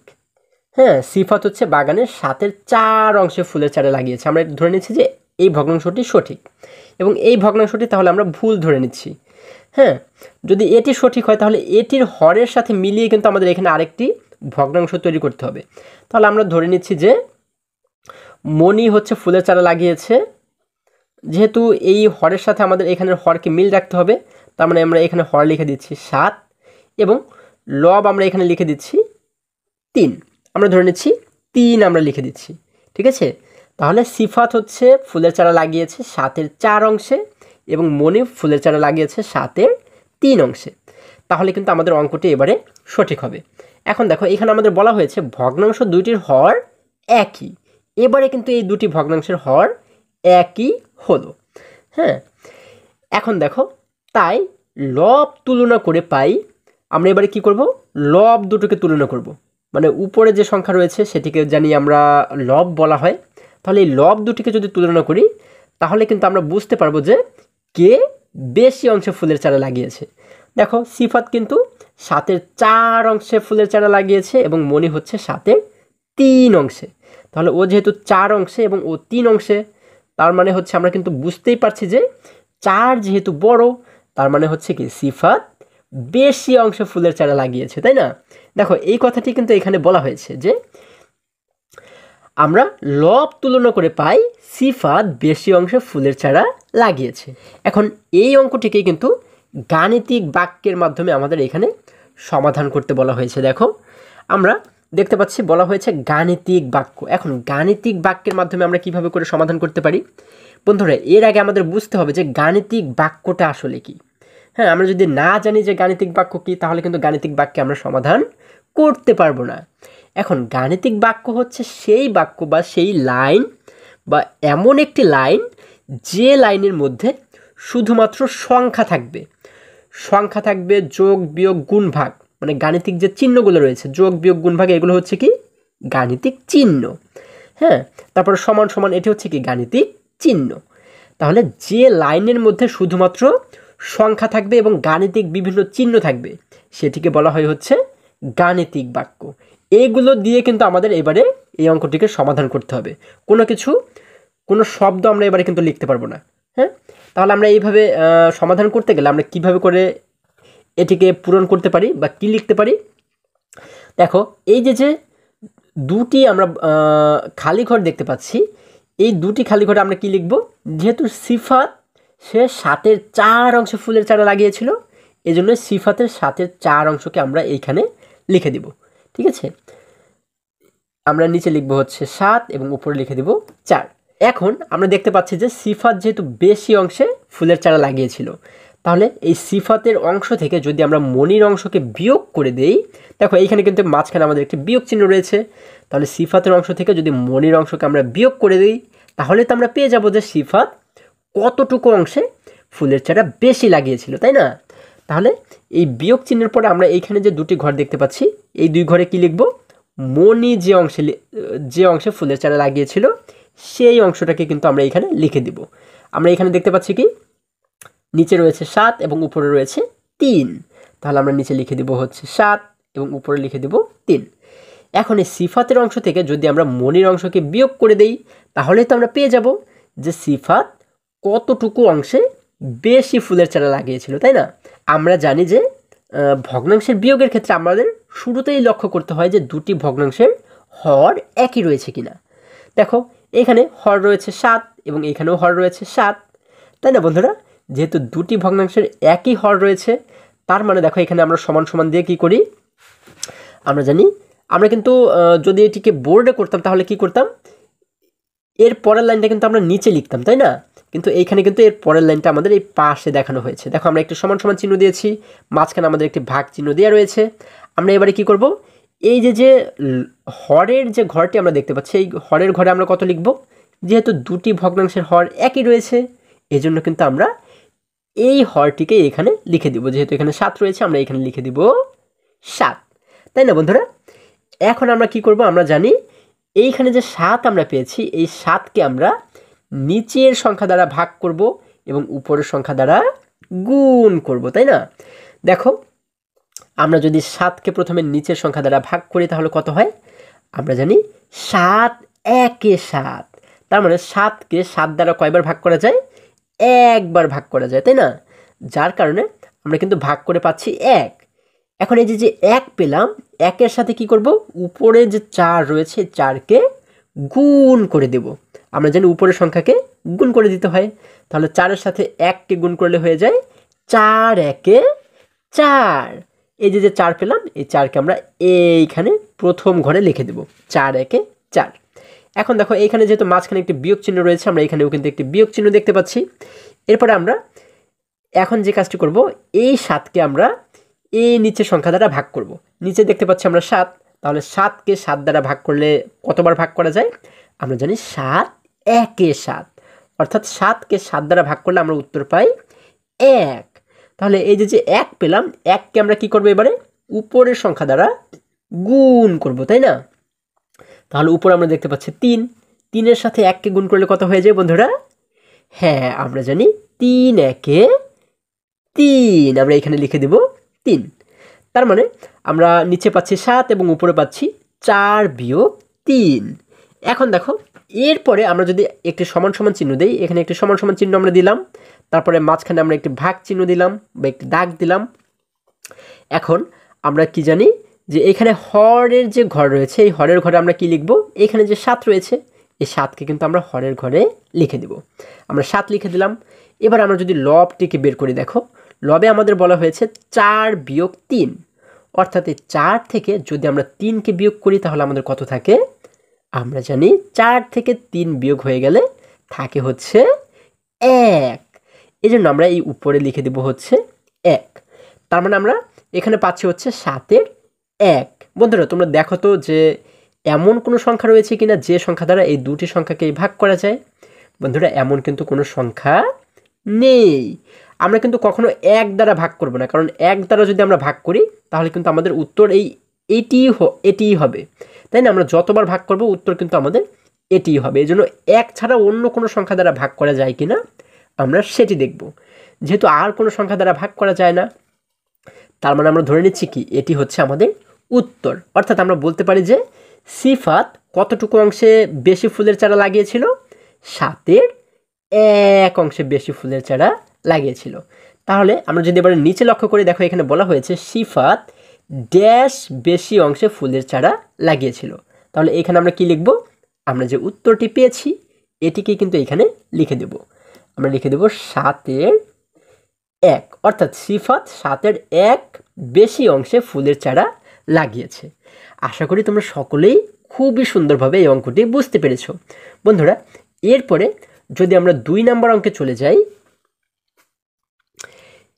হ্যাঁ, সিফাত হচ্ছে বাগানের ৭-এর ৪ অংশে ফুলের চারা লাগিয়েছে। আমরা ধরে নিচ্ছি যে এই ভগ্নাংশটি সঠিক, এবং এই ভগ্নাংশটি তাহলে আমরা ভুল ধরে নিচ্ছি। হ্যাঁ, যদি এটি সঠিক হয় তাহলে এটির হরের সাথে মিলিয়ে কিন্তু আমাদের এখানে আরেকটি ভগ্নাংশ তৈরি করতে হবে। তাহলে আমরা ধরে নিচ্ছি যে মণি হচ্ছে ফুলের চারা লাগিয়েছে, যেহেতু এই হরের সাথে আমাদের এখানের হরকে মিল রাখতে হবে, তার মানে আমরা এখানে হর লিখে দিচ্ছি 7 এবং লব আমরা এখানে লিখে দিচ্ছি 3। আমরা ধরে নিচ্ছি 3 আমরা লিখে দিচ্ছি, ঠিক আছে। তাহলে সিফাত হচ্ছে ফুলের চারা লাগিয়েছে 7-এর 4 অংশে এবং মণি ফুলের চারা লাগিয়েছে 7-এর 3 অংশে। তাহলে কিন্তু আমাদের অঙ্কটি এবারে সঠিক হবে। এখন দেখো এখানে আমাদের বলা হয়েছে ভগ্নাংশ দুইটির হর একই। এবারে কিন্তু এই দুটি ভগ্নাংশের হর একই হলো। হ্যাঁ, এখন দেখো তাই লব তুলনা করে পাই, আমরা এবারে কি করব, লব দুটোকে তুলনা করব। মানে উপরে যে সংখ্যা রয়েছে সেটিকে জানি আমরা লব বলা হয়। তাহলে এই লব দুটিকে যদি তুলনা করি তাহলে কিন্তু আমরা বুঝতে পারবো যে কে বেশি অংশে ফুলের চারা লাগিয়েছে। দেখো সিফাত কিন্তু 7-এর 4 অংশে ফুলের চারা লাগিয়েছে এবং মণি হচ্ছে 7-এর 3 অংশে। তাহলে ও যেহেতু 4 অংশে এবং ও 3 অংশে, তার মানে হচ্ছে আমরা কিন্তু বুঝতেই পারছি যে 4 যেহেতু বড়, তার মানে হচ্ছে কি সিফাত বেশি অংশে ফুলের চারা লাগিয়েছে, তাই না? দেখো এই কথাটি কিন্তু এখানে বলা হয়েছে যে আমরা লব তুলনা করে পাই সিফাত বেশি অংশে ফুলের চারা লাগিয়েছে। এখন এই অঙ্কটিকে কিন্তু গাণিতিক বাক্যের মাধ্যমে আমাদের এখানে সমাধান করতে বলা হয়েছে। দেখো আমরা দেখতে পাচ্ছি বলা হয়েছে গাণিতিক বাক্য। এখন গাণিতিক বাক্যের মাধ্যমে আমরা কিভাবে করে সমাধান করতে পারি বন্ধুরা, এর আগে আমাদের বুঝতে হবে যে গাণিতিক বাক্যটা আসলে কি। হ্যাঁ, আমরা যদি না জানি যে গাণিতিক বাক্য কী তাহলে কিন্তু গাণিতিক বাক্যে আমরা সমাধান করতে পারবো না। এখন গাণিতিক বাক্য হচ্ছে সেই বাক্য বা সেই লাইন বা এমন একটি লাইন যে লাইনের মধ্যে শুধুমাত্র সংখ্যা থাকবে, সংখ্যা থাকবে, যোগ বিয়োগ গুণ ভাগ, মানে গাণিতিক যে চিহ্নগুলো রয়েছে যোগ বিয়োগ গুণ ভাগ, এগুলো হচ্ছে কি গাণিতিক চিহ্ন। হ্যাঁ, তারপরে সমান সমান, এটি হচ্ছে কি গাণিতিক চিহ্ন। তাহলে যে লাইনের মধ্যে শুধুমাত্র সংখ্যা থাকবে এবং গাণিতিক বিভিন্ন চিহ্ন থাকবে সেটিকে বলা হয় হচ্ছে গাণিতিক বাক্য। এইগুলো দিয়ে কিন্তু আমাদের এবারে এই অঙ্কটিকে সমাধান করতে হবে। কোনো শব্দ আমরা এবারে কিন্তু লিখতে পারবো না। হ্যাঁ, তাহলে আমরা এইভাবে সমাধান করতে গেলে আমরা কিভাবে করে এটিকে পূরণ করতে পারি বা কি লিখতে পারি। দেখো এই যে দুটি আমরা খালি ঘর দেখতে পাচ্ছি, এই দুটি খালি ঘরে আমরা কি লিখব, যেহেতু সিফাত সে 7-এর 4 অংশে ফুলের চারা লাগিয়েছিল, এই জন্য সিফাতের 7-এর 4 অংশকে আমরা এইখানে লিখে দিব। ঠিক আছে, আমরা নিচে লিখব হচ্ছে 7 এবং উপরে লিখে দিব 4। এখন আমরা দেখতে পাচ্ছি যে সিফাত যেহেতু বেশি অংশে ফুলের চারা লাগিয়েছিল, তাহলে এই সিফাতের অংশ থেকে যদি আমরা মণির অংশকে বিয়োগ করে দেই, দেখো এইখানে কিন্তু মাঝখানে আমাদের একটি বিয়োগ চিহ্ন রয়েছে, তাহলে সিফাতের অংশ থেকে যদি মণির অংশকে আমরা বিয়োগ করে দিই তাহলে তো আমরা পেয়ে যাব যে সিফাত কতটুকু অংশে ফুলের চারা বেশি লাগিয়েছিল, তাই না? তাহলে এই বিয়োগ চিহ্নের পরে আমরা এইখানে যে দুটি ঘর দেখতে পাচ্ছি, এই দুই ঘরে কি লিখব, মণি যে অংশে ফুলের চারা লাগিয়েছিল সেই অংশটাকে কিন্তু আমরা এখানে লিখে দিব। আমরা এখানে দেখতে পাচ্ছি কি নিচে রয়েছে 7 এবং উপরে রয়েছে 3, তাহলে আমরা নিচে লিখে দিব হচ্ছে 7 এবং উপরে লিখে দিব 3। এখন এই সিফাতের অংশ থেকে যদি আমরা মণির অংশকে বিয়োগ করে দেই তাহলে তো আমরা পেয়ে যাব যে সিফাত কতটুকু অংশে বেশি ফুলের চারা লাগিয়েছিল, তাই না? আমরা জানি যে ভগ্নাংশের বিয়োগের ক্ষেত্রে আমাদের শুরুতেই লক্ষ্য করতে হয় যে দুটি ভগ্নাংশের হর একই রয়েছে কিনা। দেখো এখানে হর রয়েছে 7 এবং এখানেও হর রয়েছে 7, তাই না বন্ধুরা? যেহেতু দুটি ভগ্নাংশের একই হর রয়েছে, তার মানে দেখো এখানে আমরা সমান সমান দিয়ে কি করি, আমরা জানি আমরা কিন্তু যদি এটিকে বোর্ডে করতাম তাহলে কি করতাম, এর পরের লাইনটা কিন্তু আমরা নিচে লিখতাম, তাই না? কিন্তু এইখানে কিন্তু এর পরের লাইনটা আমাদের এই পাশে দেখানো হয়েছে। দেখো আমরা একটু সমান সমান চিহ্ন দিয়েছি, মাঝখানে আমাদের একটি ভাগ চিহ্ন দেওয়া রয়েছে। আমরা এবারে কি করব, এই যে হরের যে ঘরটি আমরা দেখতে পাচ্ছি এই হরের ঘরে আমরা কত লিখব, যেহেতু দুটি ভগ্নাংশের হর একই রয়েছে এজন্য কিন্তু আমরা এই হরটিকে এখানে লিখে দিব। যেহেতু এখানে 7 রয়েছে আমরা এখানে লিখে দিব 7, তাই না বন্ধুরা? এখন আমরা কি করব, আমরা জানি এইখানে যে 7 আমরা পেয়েছি এই 7কে আমরা নিচের সংখ্যা দ্বারা ভাগ করব এবং উপরের সংখ্যা দ্বারা গুণ করব, তাই না? দেখো আমরা যদি 7কে প্রথমে নিচের সংখ্যা দ্বারা ভাগ করি তাহলে কত হয়, আমরা জানি 7 একে 7, তার মানে 7কে 7 দ্বারা কয়বার ভাগ করা যায়, একবার ভাগ করা যায়, তাই না? যার কারণে আমরা কিন্তু ভাগ করে পাচ্ছি 1। এখন এই যে 1 পেলাম, 1-এর সাথে কি করব, উপরে যে 4 রয়েছে 4কে গুণ করে দেব। আমরা জানি উপরের সংখ্যাকে গুণ করে দিতে হয়, তাহলে 4-এর সাথে 1কে গুণ করলে হয়ে যায় 4 একে 4। এই যে 4 পেলাম, এই 4কে আমরা এইখানে প্রথম ঘরে লিখে দেব, 4 একে 4। এখন দেখো এইখানে যেহেতু মাঝখানে একটি বিয়োগ চিহ্ন রয়েছে, আমরা এখানেও কিন্তু একটি বিয়োগ চিহ্ন দেখতে পাচ্ছি। এরপরে আমরা এখন যে কাজটি করব, এই 7কে আমরা এই নিচের সংখ্যা দ্বারা ভাগ করব। নিচে দেখতে পাচ্ছি আমরা 7, তাহলে 7কে 7 দ্বারা ভাগ করলে কতবার ভাগ করা যায়? আমরা জানি 7 একে 7, অর্থাৎ 7কে 7 দ্বারা ভাগ করলে আমরা উত্তর পাই 1। তাহলে এই যে 1 পেলাম, 1কে আমরা কি করব, এবারে উপরের সংখ্যা দ্বারা গুণ করব, তাই না? তাহলে উপরে আমরা দেখতে পাচ্ছি 3, 3-এর সাথে 1কে গুণ করলে কত হয়ে যায় বন্ধুরা? হ্যাঁ, আমরা জানি 3 একে 3, আমরা এখানে লিখে দেব 3। তার মানে আমরা নিচে পাচ্ছি 7 এবং উপরে পাচ্ছি 4 বিয়োগ 3। এখন দেখো এরপরে আমরা যদি একটি সমান সমান চিহ্ন দেই, এখানে একটি সমান সমান চিহ্ন আমরা দিলাম, তারপরে মাঝখানে আমরা একটি ভাগ চিহ্ন দিলাম বা একটি দাগ দিলাম। এখন আমরা কি জানি যে এখানে হরের যে ঘর রয়েছে, এই হরের ঘরে আমরা কি লিখব, এখানে যে 7 রয়েছে এই 7কে কিন্তু আমরা হরের ঘরে লিখে দেব। আমরা 7 লিখে দিলাম। এবার আমরা যদি লবটিকে বের করি, দেখো লবে আমাদের বলা হয়েছে 4 বিয়োগ 3, অর্থাৎ এই 4 থেকে যদি আমরা 3কে বিয়োগ করি তাহলে আমাদের কত থাকে? আমরা জানি 4 থেকে 3 বিয়োগ হয়ে গেলে থাকে হচ্ছে 1। এই জন্য আমরা এই উপরে লিখে দেব হচ্ছে 1। তার মানে আমরা এখানে পাচ্ছি হচ্ছে 7-এর 1। বন্ধুরা তোমরা দেখো তো যে এমন কোনো সংখ্যা রয়েছে কিনা যে সংখ্যা দ্বারা এই দুটি সংখ্যাকে ভাগ করা যায়? বন্ধুরা এমন কিন্তু কোনো সংখ্যা নেই। আমরা কিন্তু কখনো 1 দ্বারা ভাগ করব না, কারণ 1 দ্বারা যদি আমরা ভাগ করি তাহলে কিন্তু আমাদের উত্তর এটিই হবে, তাই না? আমরা যতবার ভাগ করব উত্তর কিন্তু আমাদের এটিই হবে। এই জন্য 1 ছাড়া অন্য কোনো সংখ্যা দ্বারা ভাগ করা যায় কিনা আমরা সেটি দেখব। যেহেতু আর কোনো সংখ্যা দ্বারা ভাগ করা যায় না, তার মানে আমরা ধরে নিচ্ছি কি এটি হচ্ছে আমাদের উত্তর। অর্থাৎ আমরা বলতে পারি যে সিফাত কতটুকু অংশে বেশি ফুলের চারা লাগিয়েছিল? 7-এর 1 অংশে বেশি ফুলের চারা লাগিয়েছিল। তাহলে আমরা যদি এবারে নিচে লক্ষ্য করি, দেখো এখানে বলা হয়েছে সিফাত ড্যাশ বেশি অংশে ফুলের চারা লাগিয়েছিল। তাহলে এখানে আমরা কি লিখব? আমরা যে উত্তরটি পেয়েছি এটিকে কিন্তু এখানে লিখে দেব। আমরা লিখে দেব 7-এর 1, অর্থাৎ সিফাত 7-এর 1 বেশি অংশে ফুলের চারা লাগিয়েছে। আশা করি তোমরা সকলেই খুবই সুন্দরভাবে এই অঙ্কটি বুঝতে পেরেছো। বন্ধুরা এরপরে যদি আমরা 2 নম্বর অঙ্কে চলে যাই,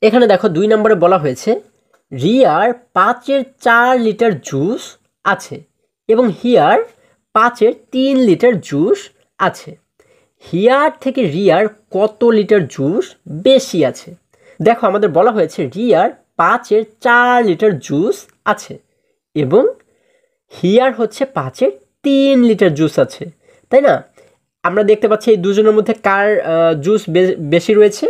এখানে দেখো 2 নম্বরে বলা হয়েছে রিয়ার 5-এর 4 লিটার জুস আছে এবং হিয়ার 5-এর 3 লিটার জুস আছে। হিয়ার থেকে রিয়ার কত লিটার জুস বেশি আছে? দেখো আমাদের বলা হয়েছে রিয়ার 5-এর 4 লিটার জুস আছে এবং হিয়ার হচ্ছে 5-এর 3 লিটার জুস আছে, তাই না? আমরা দেখতে পাচ্ছি এই দুজনের মধ্যে কার জুস বেশি রয়েছে?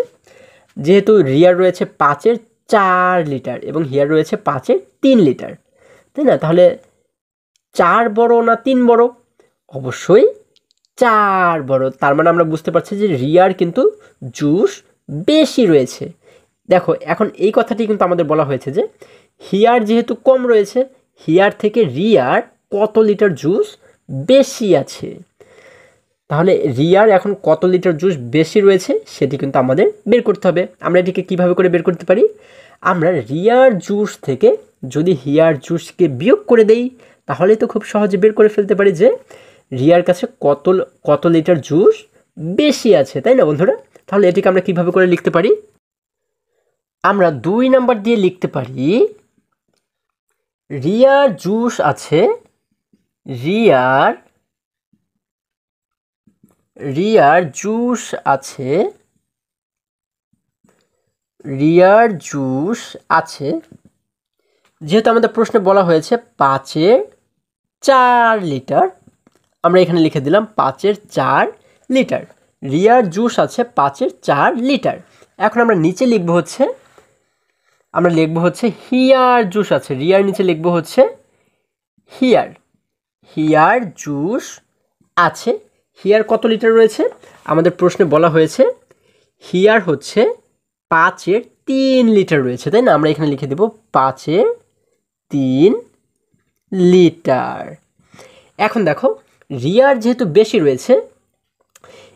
যেহেতু রিয়ার রয়েছে 5-এর 4 লিটার এবং হিয়ার রয়েছে 5-এর 3 লিটার, তাই না? তাহলে 4 বড় না 3 বড়? অবশ্যই 4 বড়। তার মানে আমরা বুঝতে পারছি যে রিয়ার কিন্তু জুস বেশি রয়েছে। দেখো এখন এই কথাটি কিন্তু আমাদের বলা হয়েছে যে হিয়ার যেহেতু কম রয়েছে, হিয়ার থেকে রিয়ার কত লিটার জুস বেশি আছে। তাহলে রিয়ার এখন কত লিটার জুস বেশি রয়েছে সেটি কিন্তু আমাদের বের করতে হবে। আমরা এটিকে কিভাবে করে বের করতে পারি? আমরা রিয়ার জুস থেকে যদি হিয়ার জুসকে বিয়োগ করে দেই তাহলে তো খুব সহজে বের করে ফেলতে পারি যে রিয়ার কাছে কত লিটার জুস বেশি আছে, তাই না বন্ধুরা? তাহলে এটিকে আমরা কিভাবে করে লিখতে পারি? আমরা 2 নাম্বার দিয়ে লিখতে পারি রিয়ার জুস আছে, রিয়ার জুস আছে, রিয়ার জুস আছে। যেহেতু আমাদের প্রশ্নে বলা হয়েছে 5-এর 4 লিটার, আমরা এখানে লিখে দিলাম 5-এর 4 লিটার। রিয়ার জুস আছে 5-এর 4 লিটার। এখন আমরা নিচে লিখব হচ্ছে হিয়ার জুস আছে, রিয়ার নিচে লিখব হচ্ছে হিয়ার জুস আছে। হিয়ার কত লিটার রয়েছে? আমাদের প্রশ্নে বলা হয়েছে হিয়ার হচ্ছে 5-এর 3 লিটার রয়েছে, তাই না? আমরা এখানে লিখে দেব 5-এর 3 লিটার। এখন দেখো রিয়ার যেহেতু বেশি রয়েছে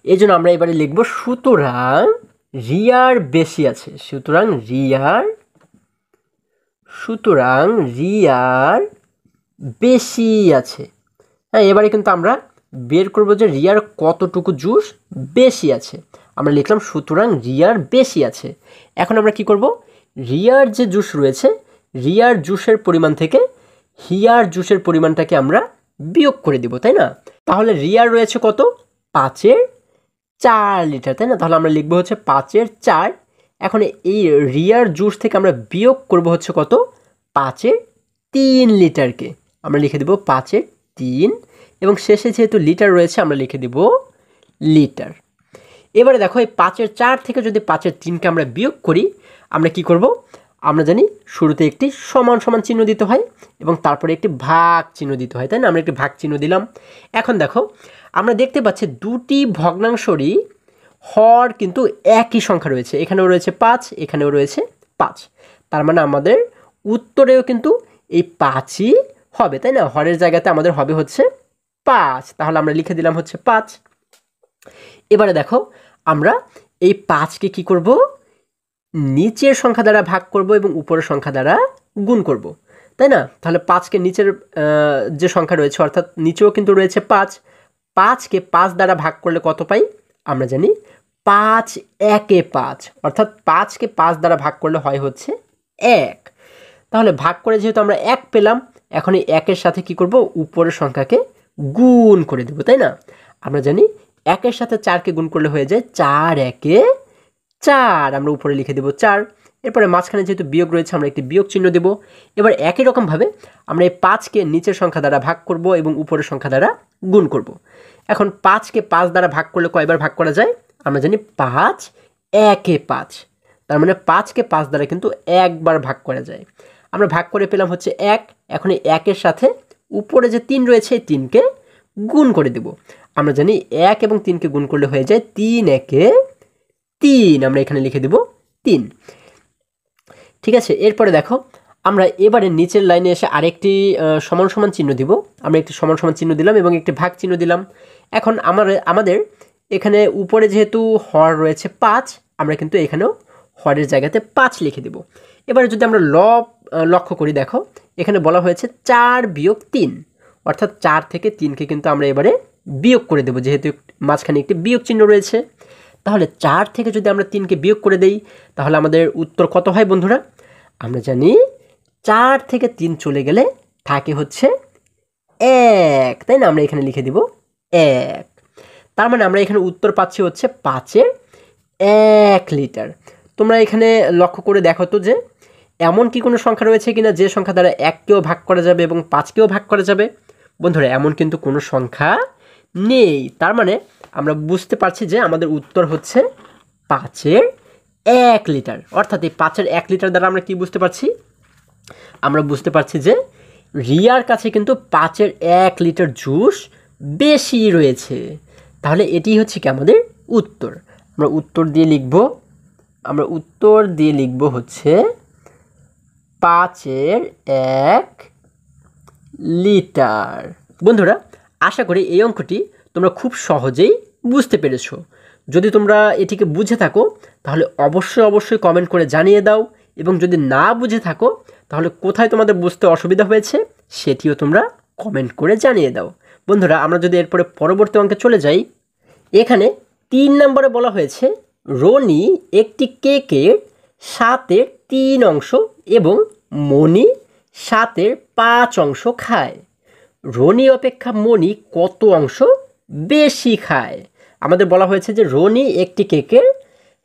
এই জন্য আমরা এবারে লিখব সুতরাং রিয়ার বেশি আছে। সুতরাং রিয়ার বেশি আছে। হ্যাঁ, এবারে কিন্তু আমরা বের করব যে রিয়ার কতটুকু জুস বেশি আছে। আমরা লিখলাম সুতরাং রিয়ার বেশি আছে। এখন আমরা কি করব, রিয়ার যে জুস রয়েছে রিয়ার জুসের পরিমাণ থেকে হিয়ার জুসের পরিমাণটাকে আমরা বিয়োগ করে দিব, তাই না? তাহলে রিয়ার রয়েছে কত? 5-এর 4 লিটার, তাই না? তাহলে আমরা লিখবো হচ্ছে 5-এর 4। এখন এই রিয়ার জুস থেকে আমরা বিয়োগ করব হচ্ছে কত? 5-এর 3 লিটারকে। আমরা লিখে দেব 5-এর 3 এবং শেষে যেহেতু লিটার রয়েছে আমরা লিখে দেব লিটার। এবারে দেখো এই 5-এর 4 থেকে যদি 5-এর 3কে আমরা বিয়োগ করি আমরা কি করব? আমরা জানি শুরুতে একটি সমান সমান চিহ্ন দিতে হয় এবং তারপরে একটি ভাগ চিহ্ন দিতে হয়, তাই না? আমরা একটি ভাগ চিহ্ন দিলাম। এখন দেখো আমরা দেখতে পাচ্ছি দুটি ভগ্নাংশরই হর কিন্তু একই সংখ্যা রয়েছে। এখানেও রয়েছে 5, এখানেও রয়েছে 5। তার মানে আমাদের উত্তরেও কিন্তু এই 5ই হবে, তাই না? হরের জায়গাতে আমাদের হবে হচ্ছে 5। তাহলে আমরা লিখে দিলাম হচ্ছে 5। এবারে দেখো আমরা এই 5কে কি করব? নিচের সংখ্যা দ্বারা ভাগ করব এবং উপরের সংখ্যা দ্বারা গুণ করব, তাই না? তাহলে 5কে নিচের যে সংখ্যা রয়েছে অর্থাৎ নিচেও কিন্তু রয়েছে 5, 5কে 5 দ্বারা ভাগ করলে কত পাই? আমরা জানি 5 একে 5, অর্থাৎ 5কে 5 দ্বারা ভাগ করলে হয় হচ্ছে 1। তাহলে ভাগ করে যেহেতু আমরা 1 পেলাম, এখন এই 1-এর সাথে কি করব? উপরের সংখ্যাকে গুণ করে দেব, তাই না? আমরা জানি 1-এর সাথে 4কে গুণ করলে হয়ে যায় 4 একে 4। আমরা উপরে লিখে দেব 4। এরপরে মাঝখানে যেহেতু বিয়োগ রয়েছে আমরা একটি বিয়োগ চিহ্ন দেব। এবার একই রকমভাবে আমরা এই 5কে নিচের সংখ্যা দ্বারা ভাগ করব এবং উপরের সংখ্যা দ্বারা গুণ করব। এখন 5কে 5 দ্বারা ভাগ করলে কয়বার ভাগ করা যায়? আমরা জানি 5 একে 5। তার মানে 5কে 5 দ্বারা কিন্তু একবার ভাগ করা যায়। আমরা ভাগ করে পেলাম হচ্ছে 1। এখন এই 1-এর সাথে উপরে যে 3 রয়েছে এই 3কে গুণ করে দেব। আমরা জানি 1 এবং 3কে গুণ করলে হয়ে যায় 3 একে 3। আমরা এখানে লিখে দেব 3। ঠিক আছে, এরপরে দেখো আমরা এবারে নিচের লাইনে এসে আরেকটি সমান সমান চিহ্ন দিব। আমরা একটি সমান সমান চিহ্ন দিলাম এবং একটি ভাগ চিহ্ন দিলাম। এখন আমাদের এখানে উপরে যেহেতু হর রয়েছে 5, আমরা কিন্তু এখানেও হরের জায়গাতে 5 লিখে দেব। এবারে যদি আমরা লক্ষ্য করি, দেখো এখানে বলা হয়েছে 4 বিয়োগ 3, অর্থাৎ 4 থেকে 3কে কিন্তু আমরা এবারে বিয়োগ করে দেব যেহেতু মাঝখানে একটি বিয়োগ চিহ্ন রয়েছে। তাহলে 4 থেকে যদি আমরা 3কে বিয়োগ করে দেই তাহলে আমাদের উত্তর কত হয় বন্ধুরা? আমরা জানি 4 থেকে 3 চলে গেলে থাকে হচ্ছে 1, তাই না? আমরা এখানে লিখে দিব 1। তার মানে আমরা এখানে উত্তর পাচ্ছি হচ্ছে 5-এর 1 লিটার। তোমরা এখানে লক্ষ্য করে দেখো তো যে এমন কি কোনো সংখ্যা রয়েছে কিনা যে সংখ্যা দ্বারা 1কেও ভাগ করা যাবে এবং 5কেও ভাগ করা যাবে? বন্ধুরা এমন কিন্তু কোনো সংখ্যা নেই। তার মানে আমরা বুঝতে পারছি যে আমাদের উত্তর হচ্ছে 5-এর 1 লিটার। অর্থাৎ এই 5-এর 1 লিটার দ্বারা আমরা কি বুঝতে পারছি? আমরা বুঝতে পারছি যে রিয়ার কাছে কিন্তু 5-এর 1 লিটার জুস বেশি রয়েছে। তাহলে এটি হচ্ছে কি আমাদের উত্তর। আমরা উত্তর দিয়ে লিখব হচ্ছে 5-এর 1 লিটার। বন্ধুরা আশা করি এই অঙ্কটি তোমরা খুব সহজেই বুঝতে পেরেছো। যদি তোমরা এটিকে বুঝে থাকো তাহলে অবশ্যই কমেন্ট করে জানিয়ে দাও এবং যদি না বুঝে থাকো তাহলে কোথায় তোমাদের বুঝতে অসুবিধা হয়েছে সেটিও তোমরা কমেন্ট করে জানিয়ে দাও। বন্ধুরা আমরা যদি এরপরে পরবর্তী অঙ্কে চলে যাই, এখানে 3 নম্বরে বলা হয়েছে রনি একটি কেকের 7-এর 3 অংশ এবং মনি 7-এর 5 অংশ খায়। রনি অপেক্ষা মনি কত অংশ বেশি খায়? আমাদের বলা হয়েছে যে রনি একটি কেকের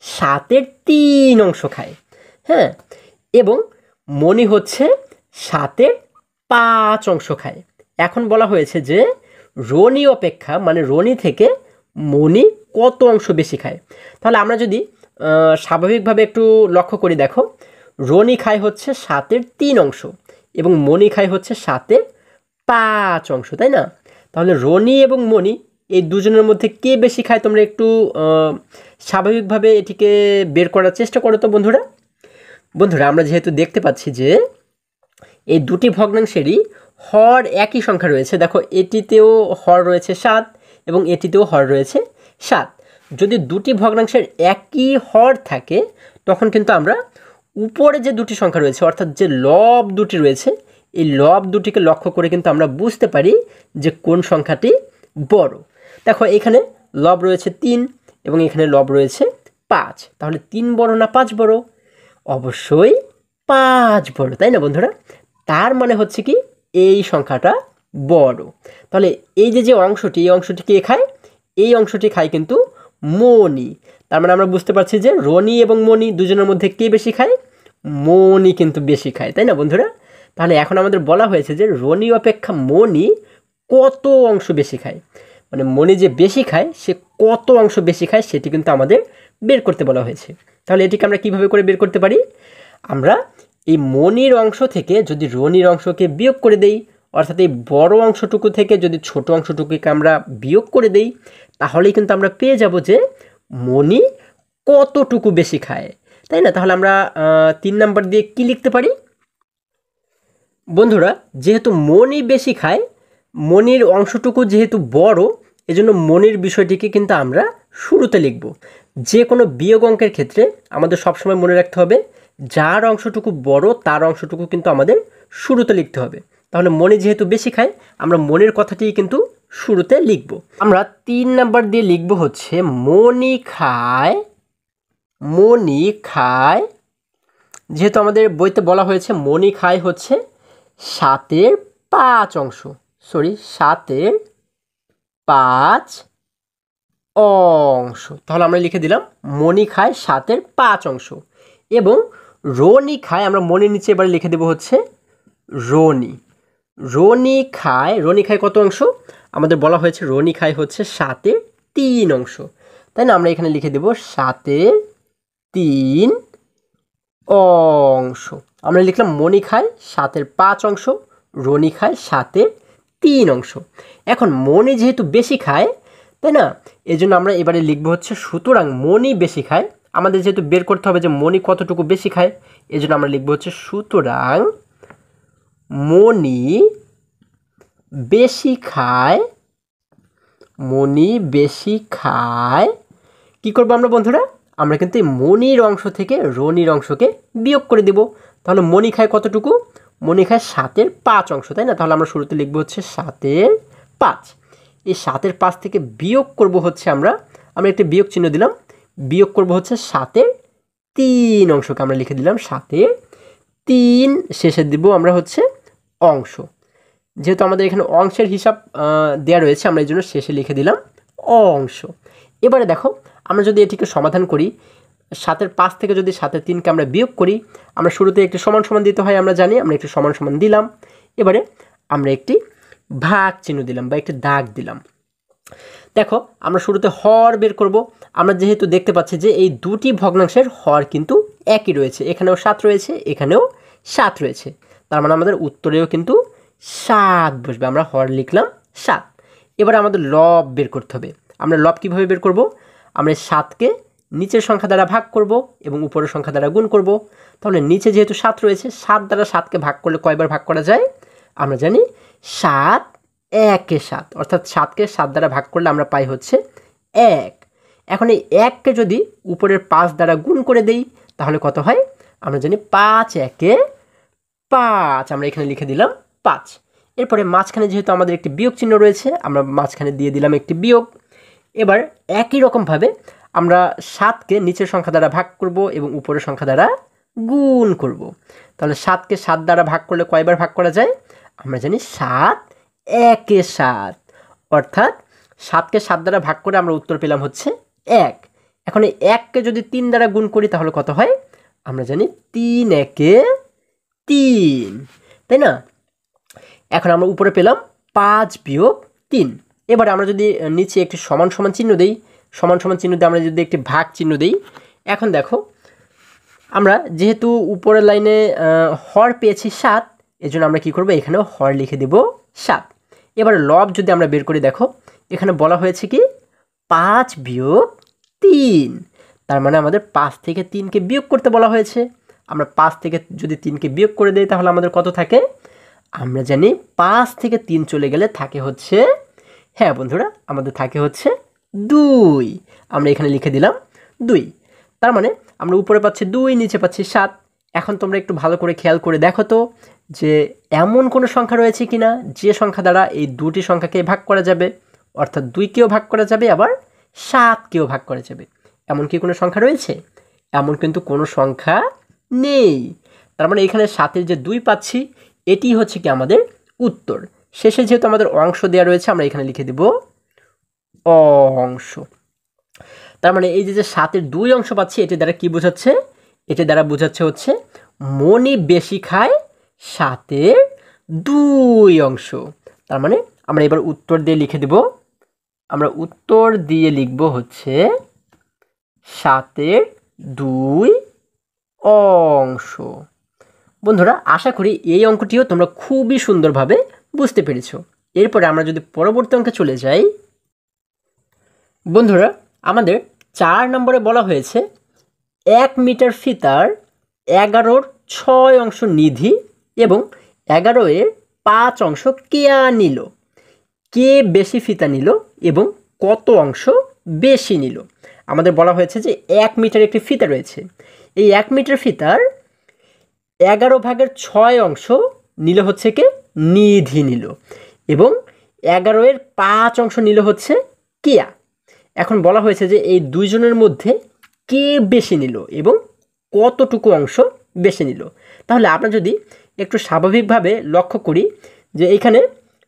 7-এর 3 অংশ খায়, হ্যাঁ, এবং মনি হচ্ছে 7-এর 5 অংশ খায়। এখন বলা হয়েছে যে রনি অপেক্ষা মানে রনি থেকে মনি কত অংশ বেশি খায়? তাহলে আমরা যদি স্বাভাবিকভাবে একটু লক্ষ্য করি, দেখো রনি খায় হচ্ছে 7-এর 3 অংশ এবং মনি খায় হচ্ছে 7-এর 5 অংশ, তাই না? তাহলে রনি এবং মনি এই দুজনের মধ্যে কে বেশি খায় তোমরা একটু স্বাভাবিকভাবে এটিকে বের করার চেষ্টা করো তো বন্ধুরা। বন্ধুরা আমরা যেহেতু দেখতে পাচ্ছি যে এই দুটি ভগ্নাংশেরই হর একই সংখ্যা রয়েছে, দেখো এটিতেও হর রয়েছে 7 এবং এটিতেও হর রয়েছে 7। যদি দুটি ভগ্নাংশের একই হর থাকে তখন কিন্তু আমরা উপরে যে দুটি সংখ্যা রয়েছে অর্থাৎ যে লব দুটি রয়েছে এই লব দুটিকে লক্ষ্য করে কিন্তু আমরা বুঝতে পারি যে কোন সংখ্যাটি বড়। দেখো এখানে লব রয়েছে 3 এবং এখানে লব রয়েছে 5, তাহলে 3 বড় না 5 বড়? অবশ্যই 5 বড়, তাই না বন্ধুরা? তার মানে হচ্ছে কি এই সংখ্যাটা বড়। তাহলে এই যে অংশটি, এই অংশটি কে খায়? এই অংশটি খায় কিন্তু মণি। তার মানে আমরা বুঝতে পারছি যে রনি এবং মণি দুজনের মধ্যে কে বেশি খায়? মণি কিন্তু বেশি খায়, তাই না বন্ধুরা? তাহলে এখন আমাদের বলা হয়েছে যে রনি অপেক্ষা মণি কত অংশ বেশি খায়, মানে মণি যে বেশি খায় সে কত অংশ বেশি খায় সেটি কিন্তু আমাদের বের করতে বলা হয়েছে। তাহলে এটিকে আমরা কিভাবে করে বের করতে পারি? আমরা এই মণির অংশ থেকে যদি রনির অংশকে বিয়োগ করে দেই, অর্থাৎ এই বড় অংশটুকু থেকে যদি ছোট অংশটুকুকে আমরা বিয়োগ করে দেই, তাহলেই কিন্তু আমরা পেয়ে যাব যে মণি কতটুকু বেশি খায়, তাই না? তাহলে আমরা 3 নাম্বার দিয়ে কি লিখতে পারি? বন্ধুরা যেহেতু মণি বেশি খায়, মণির অংশটুকু যেহেতু বড়, এজন্য মণির বিষয়টিকে কিন্তু আমরা শুরুতে লিখব। যে কোনো বিয়োগ অঙ্কের ক্ষেত্রে আমাদের সবসময় মনে রাখতে হবে যার অংশটুকু বড় তার অংশটুকু কিন্তু আমাদের শুরুতে লিখতে হবে। তাহলে মণি যেহেতু বেশি খায় আমরা মণির কথাটি কিন্তু শুরুতে লিখব। আমরা 3 নাম্বার দিয়ে লিখব হচ্ছে মণি খায়, মণি খায়, যেহেতু আমাদের বইতে বলা হয়েছে মণি খায় হচ্ছে 7-এর 5 অংশ, 7-এর 5 অংশ। তাহলে আমরা লিখে দিলাম মণি খায় 7-এর 5 অংশ। এবং রনি খায়, আমরা মণির নিচে এবার লিখে দেব হচ্ছে রনি। রনি খায় কত অংশ? আমাদের বলা হয়েছে রনি খায় হচ্ছে 7-এর 3 অংশ, তাই না? আমরা এখানে লিখে দেব 7-এর 3 অংশ। আমরা লিখলাম মণি খায় 7-এর 5 অংশ, রনি খায় 7-এর 3 অংশ। এখন মণি যেহেতু বেশি খায়, তাই না, এই জন্য আমরা এবারে লিখব হচ্ছে সুতরাং মণি বেশি খায়। আমাদের যেহেতু বের করতে হবে যে মণি কতটুকু বেশি খায়, এই জন্য আমরা লিখব হচ্ছে সুতরাং মণি বেশি খায়, মণি বেশি খায়। কী করবো আমরা বন্ধুরা? আমরা কিন্তু এই মণির অংশ থেকে রনির অংশকে বিয়োগ করে দেব। তাহলে মণি খায় কতটুকু? মণি খায় 7-এর 5 অংশ, তাই না? তাহলে আমরা শুরুতে লিখব হচ্ছে 7-এর 5। এই 7-এর 5 থেকে বিয়োগ করব হচ্ছে আমরা একটি বিয়োগ চিহ্ন দিলাম, বিয়োগ করব হচ্ছে 7-এর 3 অংশকে আমরা লিখে দিলাম 7-এর 3, শেষে দিব আমরা হচ্ছে অংশ। যেহেতু আমাদের এখানে অংশের হিসাব দেওয়া রয়েছে আমরা এই জন্য শেষে লিখে দিলাম অংশ। এবারে দেখো আমরা যদি এটিকে সমাধান করি, 7-এর 5 থেকে যদি 7-এর 3কে আমরা বিয়োগ করি, আমরা শুরুতে একটি সমান সমান দিতে হয় আমরা জানি, আমরা একটি সমান সমান দিলাম। এবারে আমরা একটি ভাগ চিহ্ন দিলাম বা একটি দাগ দিলাম। দেখো আমরা শুরুতে হর বের করব। আমরা যেহেতু দেখতে পাচ্ছি যে এই দুটি ভগ্নাংশের হর কিন্তু একই রয়েছে, এখানেও 7 রয়েছে, এখানেও 7 রয়েছে, তার মানে আমাদের উত্তরেও কিন্তু 7 বসবে। আমরা হর লিখলাম 7। এবারে আমাদের লব বের করতে হবে। আমরা লব কীভাবে বের করব? আমরা 7কে নিচের সংখ্যা দ্বারা ভাগ করব এবং উপরের সংখ্যা দ্বারা গুণ করব। তাহলে নিচে যেহেতু 7 রয়েছে, 7 দ্বারা 7কে ভাগ করলে কয়বার ভাগ করা যায়? আমরা জানি 7 1 এ 7, অর্থাৎ 7কে 7 দ্বারা ভাগ করলে আমরা পাই হচ্ছে 1। এখন এই 1কে যদি উপরের 5 দ্বারা গুণ করে দেই তাহলে কত হয়? আমরা জানি 5 1 এ 5, আমরা এখানে লিখে দিলাম 5। এরপরে মাঝখানে যেহেতু আমাদের একটি বিয়োগ চিহ্ন রয়েছে আমরা মাঝখানে দিয়ে দিলাম একটি বিয়োগ। এবার একই রকমভাবে আমরা 7কে নিচের সংখ্যা দ্বারা ভাগ করব এবং উপরের সংখ্যা দ্বারা গুণ করব। তাহলে 7কে 7 দ্বারা ভাগ করলে কয়বার ভাগ করা যায়? আমরা জানি 7 1 এ 7, অর্থাৎ 7কে 7 দ্বারা ভাগ করে আমরা উত্তর পেলাম হচ্ছে 1। এখন এই 1কে যদি 3 দ্বারা গুণ করি তাহলে কত হয়? আমরা জানি 3 1 এ 3, তাই না? এখন আমরা উপরে পেলাম 5 বিয়োগ 3। এবারে আমরা যদি নিচে একটি সমান সমান চিহ্ন দেই, সমান সমান চিহ্ন দিয়ে আমরা যদি একটি ভাগ চিহ্ন দেই, এখন দেখো আমরা যেহেতু উপরের লাইনে হর পেয়েছি 7, এজন্য আমরা কি করব? এখানেও হর লিখে দেব 7। এবারে লব যদি আমরা বের করি, দেখো এখানে বলা হয়েছে কি 5 বিয়োগ 3, তার মানে আমাদের 5 থেকে 3কে বিয়োগ করতে বলা হয়েছে। আমরা 5 থেকে যদি 3কে বিয়োগ করে দেই তাহলে আমাদের কত থাকে? আমরা জানি 5 থেকে 3 চলে গেলে থাকে হচ্ছে, হ্যাঁ বন্ধুরা, আমাদের থাকে হচ্ছে 2। আমরা এখানে লিখে দিলাম 2। তার মানে আমরা উপরে পাচ্ছি 2, নিচে পাচ্ছি 7। এখন তোমরা একটু ভালো করে খেয়াল করে দেখো তো যে এমন কোনো সংখ্যা রয়েছে কিনা যে সংখ্যা দ্বারা এই দুটি সংখ্যাকে ভাগ করা যাবে, অর্থাৎ 2কেও ভাগ করা যাবে আবার 7কেও ভাগ করা যাবে। এমন কি কোনো সংখ্যা রয়েছে? এমন কিন্তু কোনো সংখ্যা নেই। তার মানে এখানে 7-এর যে 2 পাচ্ছি এটি হচ্ছে কি আমাদের উত্তর। শেষে যেহেতু আমাদের অংশ দেওয়া রয়েছে আমরা এখানে লিখে দেব অংশ। তার মানে এই যে 7-এর 2 অংশ পাচ্ছি এটি দ্বারা কি বোঝাচ্ছে? এটি দ্বারা বোঝাচ্ছে হচ্ছে মনি বেশি খায় 7-এর 2 অংশ। তার মানে আমরা এবার উত্তর দিয়ে লিখে দেব, আমরা উত্তর দিয়ে লিখব হচ্ছে 7-এর 2 অংশ। বন্ধুরা আশা করি এই অঙ্কটিও তোমরা খুবই সুন্দরভাবে বুঝতে পেরেছো। এরপরে আমরা যদি পরবর্তী অঙ্কে চলে যাই, বন্ধুরা আমাদের 4 নম্বরে বলা হয়েছে 1 মিটার ফিতার 11-র 6 অংশ নিধি এবং 11-এর 5 অংশ কেয়া নিল। কে বেশি ফিতা নিল এবং কত অংশ বেশি নিল? আমাদের বলা হয়েছে যে 1 মিটার একটি ফিতা রয়েছে, এই 1 মিটার ফিতার 11/6 অংশ নিল হচ্ছে কে? নিধি নিল, এবং 11-এর 5 অংশ নিল হচ্ছে কেয়া। এখন বলা হয়েছে যে এই দুইজনের মধ্যে কে বেশি নিল এবং কতটুকু অংশ বেশি নিল। তাহলে আমরা যদি একটু স্বাভাবিকভাবে লক্ষ্য করি যে এখানে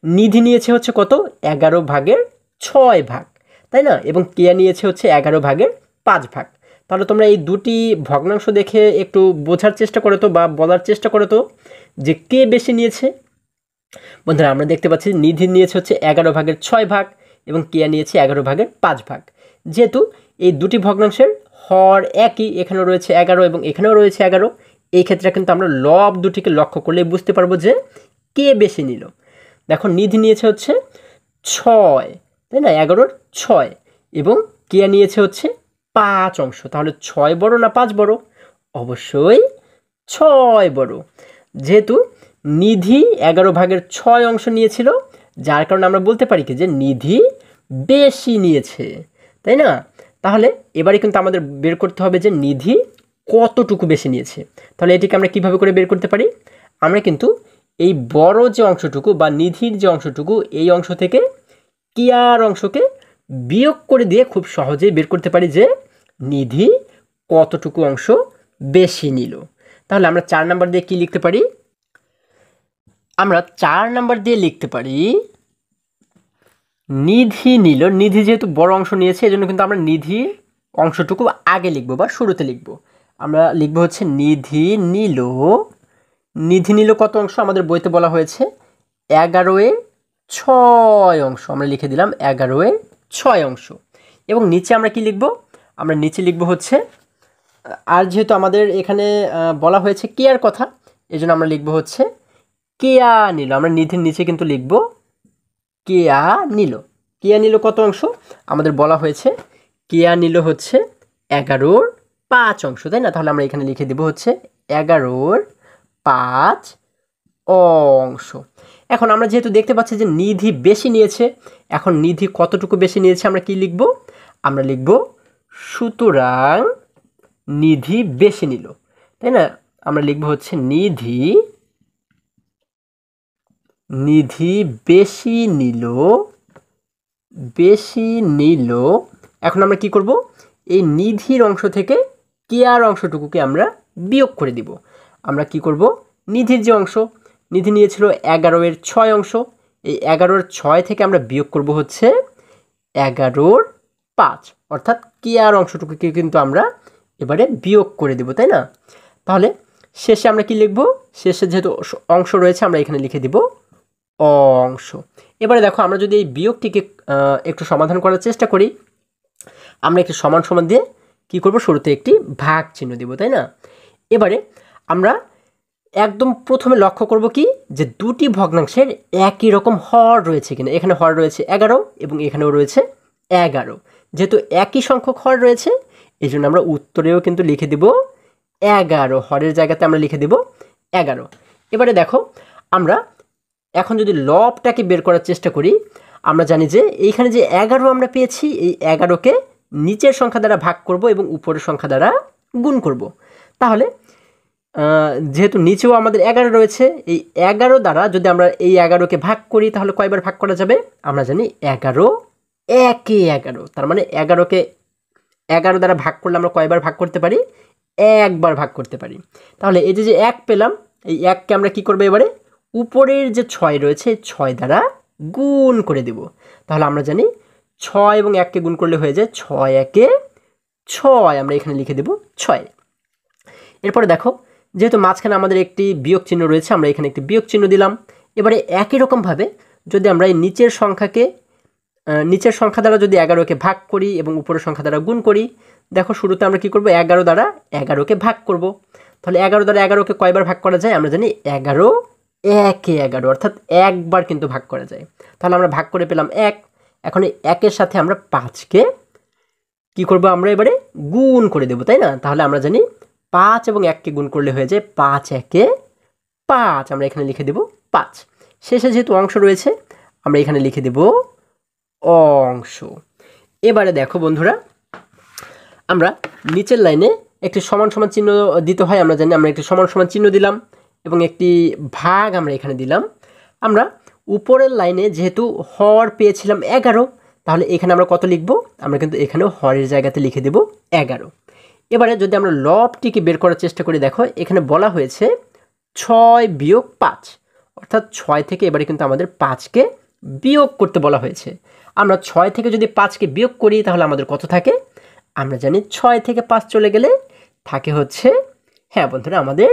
নিধি নিয়েছে হচ্ছে কত? 11/6 ভাগ, তাই না? এবং কেয়া নিয়েছে হচ্ছে 11/5 ভাগ। তাহলে তোমরা এই দুটি ভগ্নাংশ দেখে একটু বোঝার চেষ্টা করো তো, বা বলার চেষ্টা করো তো যে কে বেশি নিয়েছে। বন্ধুরা আমরা দেখতে পাচ্ছি নিধি নিয়েছে হচ্ছে 11/6 ভাগ এবং কেয়া নিয়েছে 11/5 ভাগ। যেহেতু এই দুটি ভগ্নাংশের হর একই, এখানেও রয়েছে 11 এবং এখানেও রয়েছে 11, এই ক্ষেত্রে কিন্তু আমরা লব দুটিকে লক্ষ্য করলে বুঝতে পারবো যে কে বেশি নিল। দেখো নিধি নিয়েছে হচ্ছে 6, তাই না? 11-র 6, এবং কেয়া নিয়েছে হচ্ছে 5 অংশ। তাহলে 6 বড় না 5 বড়? অবশ্যই 6 বড়। যেহেতু নিধি 11/6 অংশ নিয়েছিল, যার কারণে আমরা বলতে পারি কি যে নিধি বেশি নিয়েছে, তাই না? তাহলে এবারে কিন্তু আমাদের বের করতে হবে যে নিধি কতটুকু বেশি নিয়েছে। তাহলে এটিকে আমরা কিভাবে করে বের করতে পারি? আমরা কিন্তু এই বড় যে অংশটুকু বা নিধির যে অংশটুকু, এই অংশ থেকে কেয়ার অংশকে বিয়োগ করে দিয়ে খুব সহজেই বের করতে পারি যে নিধি কতটুকু অংশ বেশি নিল। তাহলে আমরা 4 নাম্বার দিয়ে কি লিখতে পারি? আমরা 4 নাম্বার দিয়ে লিখতে পারি নিধি নিল। নিধি যেহেতু বড় অংশ নিয়েছে এজন্য কিন্তু আমরা নিধির অংশটুকু আগে লিখব বা শুরুতে লিখব। আমরা লিখব হচ্ছে নিধি নিল। নিধি নিল কত অংশ? আমাদের বইতে বলা হয়েছে 11/6 অংশ। আমরা লিখে দিলাম 11/6 অংশ। এবং নিচে আমরা কি লিখব? আমরা নিচে লিখব হচ্ছে, আর যেহেতু আমাদের এখানে বলা হয়েছে কেয়ার কথা, এজন্য আমরা লিখব হচ্ছে কেয়া নিল। আমরা নিধির নিচে কিন্তু লিখব কেয়া নিল। কেয়া নিল কত অংশ? আমাদের বলা হয়েছে কেয়া নিল হচ্ছে 11-র 5 অংশ, তাই না? তাহলে আমরা এখানে লিখে দেব হচ্ছে 11-র 5 অংশ। এখন আমরা যেহেতু দেখতে পাচ্ছি যে নিধি বেশি নিয়েছে, এখন নিধি কতটুকু বেশি নিয়েছে আমরা কি লিখব? আমরা লিখব সুতরাং নিধি বেশি নিল, তাই না? আমরা লিখব হচ্ছে নিধি বেশি নিল, বেশি নিল। এখন আমরা কি করব? এই নিধির অংশ থেকে কেয়ার অংশটুকুকে আমরা বিয়োগ করে দিব। আমরা কি করব? নিধির যে অংশ, নিধি নিয়েছিল 11/6 অংশ, এই 11/6 থেকে আমরা বিয়োগ করব হচ্ছে 11/5, অর্থাৎ কেয়ার অংশটুকুকে কিন্তু আমরা এবারে বিয়োগ করে দেব, তাই না? তাহলে শেষে আমরা কি লিখব? শেষে যেহেতু অংশ রয়েছে আমরা এখানে লিখে দিব অংশ। এবারে দেখো আমরা যদি এই বিয়োগটিকে একটু সমাধান করার চেষ্টা করি, আমরা একটি সমান সমান দিয়ে কি করব? শুরুতে একটি ভাগ চিহ্ন দেব, তাই না? এবারে আমরা একদম প্রথমে লক্ষ্য করব কি যে দুটি ভগ্নাংশের একই রকম হর রয়েছে কিনা। এখানে হর রয়েছে 11 এবং এখানেও রয়েছে 11। যেহেতু একই সংখ্যক হর রয়েছে এই জন্য আমরা উত্তরেও কিন্তু লিখে দেব 11, হরের জায়গাতে আমরা লিখে দেব 11। এবারে দেখো আমরা এখন যদি লবটাকে বের করার চেষ্টা করি, আমরা জানি যে এইখানে যে 11 আমরা পেয়েছি, এই 11কে নিচের সংখ্যা দ্বারা ভাগ করব এবং উপরের সংখ্যা দ্বারা গুণ করব। তাহলে যেহেতু নিচেও আমাদের 11 রয়েছে, এই 11 দ্বারা যদি আমরা এই 11কে ভাগ করি তাহলে কয়বার ভাগ করা যাবে? আমরা জানি 11 একে 11, তার মানে 11কে 11 দ্বারা ভাগ করলে আমরা কয়বার ভাগ করতে পারি? একবার ভাগ করতে পারি। তাহলে এই যে 1 পেলাম, এই 1কে আমরা কি করবো এবারে? উপরের যে 6 রয়েছে 6 দ্বারা গুণ করে দেব। তাহলে আমরা জানি 6 এবং 1কে গুণ করলে হয়ে যায় 6 একে 6, আমরা এখানে লিখে দেব 6। এরপরে দেখো যেহেতু মাঝখানে আমাদের একটি বিয়োগ চিহ্ন রয়েছে, আমরা এখানে একটি বিয়োগ চিহ্ন দিলাম। এবারে একই রকমভাবে যদি আমরা এই নিচের সংখ্যা দ্বারা যদি 11কে ভাগ করি এবং উপরের সংখ্যা দ্বারা গুণ করি, দেখো শুরুতে আমরা কি করব? 11 দ্বারা 11কে ভাগ করব। তাহলে 11 দ্বারা 11কে কয়বার ভাগ করা যায়? আমরা জানি 11 একে 11, অর্থাৎ একবার কিন্তু ভাগ করা যায়। তাহলে আমরা ভাগ করে পেলাম 1। এখন এই 1-এর সাথে আমরা 5কে কি করব? আমরা এবারে গুণ করে দেব, তাই না? তাহলে আমরা জানি 5 এবং 1কে গুণ করলে হয়ে যায় 5 একে 5, আমরা এখানে লিখে দেব 5। শেষে যেহেতু অংশ রয়েছে আমরা এখানে লিখে দেব অংশ। এবারে দেখো বন্ধুরা, আমরা নিচের লাইনে একটি সমান সমান চিহ্ন দিতে হয়, আমরা জানি। আমরা একটি সমান সমান চিহ্ন দিলাম এবং একটি ভাগ আমরা এখানে দিলাম। আমরা উপরের লাইনে যেহেতু হর পেয়েছিলাম 11, তাহলে এখানে আমরা কত লিখব? আমরা কিন্তু এখানেও হরের জায়গাতে লিখে দেব 11। এবারে যদি আমরা লবটিকে বের করার চেষ্টা করি, দেখো এখানে বলা হয়েছে 6 বিয়োগ 5, অর্থাৎ 6 থেকে এবারে কিন্তু আমাদের 5কে বিয়োগ করতে বলা হয়েছে। আমরা 6 থেকে যদি 5কে বিয়োগ করি তাহলে আমাদের কত থাকে? আমরা জানি 6 থেকে 5 চলে গেলে থাকে হচ্ছে, হ্যাঁ বন্ধুরা, আমাদের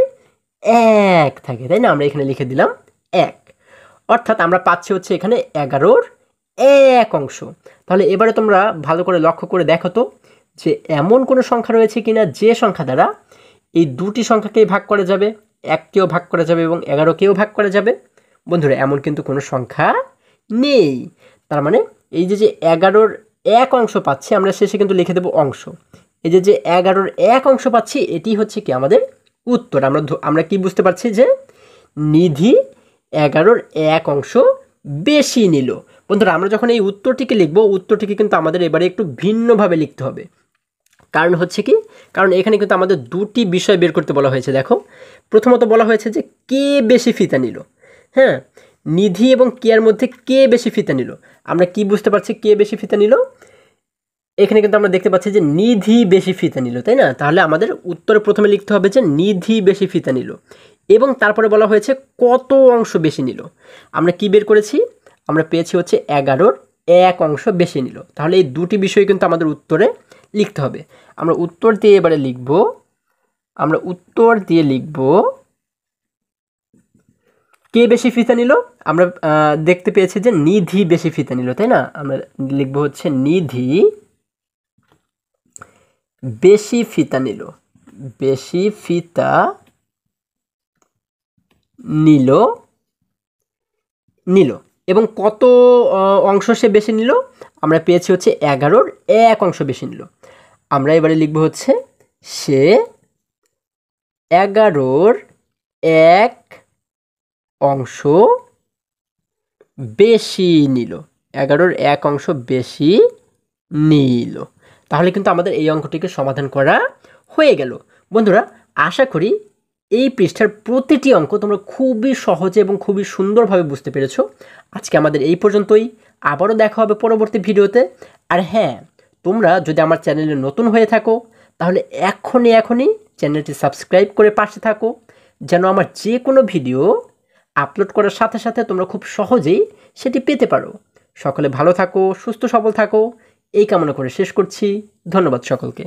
1 থাকে, তাই না? আমরা এখানে লিখে দিলাম 1, অর্থাৎ আমরা পাচ্ছি হচ্ছে এখানে 11-র 1 অংশ। তাহলে এবারে তোমরা ভালো করে লক্ষ্য করে দেখো তো যে এমন কোনো সংখ্যা রয়েছে কিনা যে সংখ্যা দ্বারা এই দুটি সংখ্যাকেই ভাগ করা যাবে, 1কেও ভাগ করা যাবে এবং 11কেও ভাগ করা যাবে। বন্ধুরা, এমন কিন্তু কোনো সংখ্যা নেই। তার মানে এই যে 11-র 1 অংশ পাচ্ছি, আমরা শেষে কিন্তু লিখে দেব অংশ। এই যে 11-র 1 অংশ পাচ্ছি, এটি হচ্ছে কি আমাদের উত্তর। আমরা কি বুঝতে পারছি? যে নিধি 11-র 1 অংশ বেশি নিল। বন্ধুরা, আমরা যখন এই উত্তরটিকে লিখব, উত্তরটিকে কিন্তু আমাদের এবারে একটু ভিন্নভাবে লিখতে হবে। কারণ হচ্ছে কি? কারণ এখানে কিন্তু আমাদের দুটি বিষয় বের করতে বলা হয়েছে। দেখো, প্রথমত বলা হয়েছে যে কে বেশি ফিতা নিল। হ্যাঁ, নিধি এবং কেয়ার মধ্যে কে বেশি ফিতা নিল। আমরা কি বুঝতে পারছি কে বেশি ফিতা নিল? এখানে কিন্তু আমরা দেখতে পাচ্ছি যে নিধি বেশি ফিতা নিল, তাই না? তাহলে আমাদের উত্তরে প্রথমে লিখতে হবে যে নিধি বেশি ফিতা নিল, এবং তারপরে বলা হয়েছে কত অংশ বেশি নিল। আমরা কি বের করেছি? আমরা পেয়েছি হচ্ছে 11-র 1 অংশ বেশি নিল। তাহলে এই দুটি বিষয় কিন্তু আমাদের উত্তরে লিখতে হবে। আমরা উত্তর দিয়ে এবারে লিখব, কে বেশি ফিতা নিল? আমরা দেখতে পেয়েছি যে নিধি বেশি ফিতা নিল, তাই না? আমরা লিখব হচ্ছে নিধি বেশি ফিতা নিল, নিল। এবং কত অংশ সে বেশি নিল? আমরা পেয়েছি হচ্ছে 11-র 1 অংশ বেশি নিল। আমরা এবারে লিখব হচ্ছে সে 11-র 1 অংশ বেশি নিল, 11-র 1 অংশ বেশি নিল। তাহলে কিন্তু আমাদের এই অঙ্কটিকে সমাধান করা হয়ে গেল। বন্ধুরা, আশা করি এই পৃষ্ঠার প্রতিটি অঙ্ক তোমরা খুবই সহজে এবং খুবই সুন্দরভাবে বুঝতে পেরেছো। আজকে আমাদের এই পর্যন্তই। আবারও দেখা হবে পরবর্তী ভিডিওতে। আর হ্যাঁ, তোমরা যদি আমার চ্যানেলে নতুন হয়ে থাকো তাহলে এখনই চ্যানেলটি সাবস্ক্রাইব করে পাশে থাকো, যেন আমার যে কোনো ভিডিও আপলোড করার সাথে সাথে তোমরা খুব সহজেই সেটি পেতে পারো। সকলে ভালো থাকো, সুস্থ সবল থাকো, এই কামনা করে শেষ করছি। ধন্যবাদ সকলকে।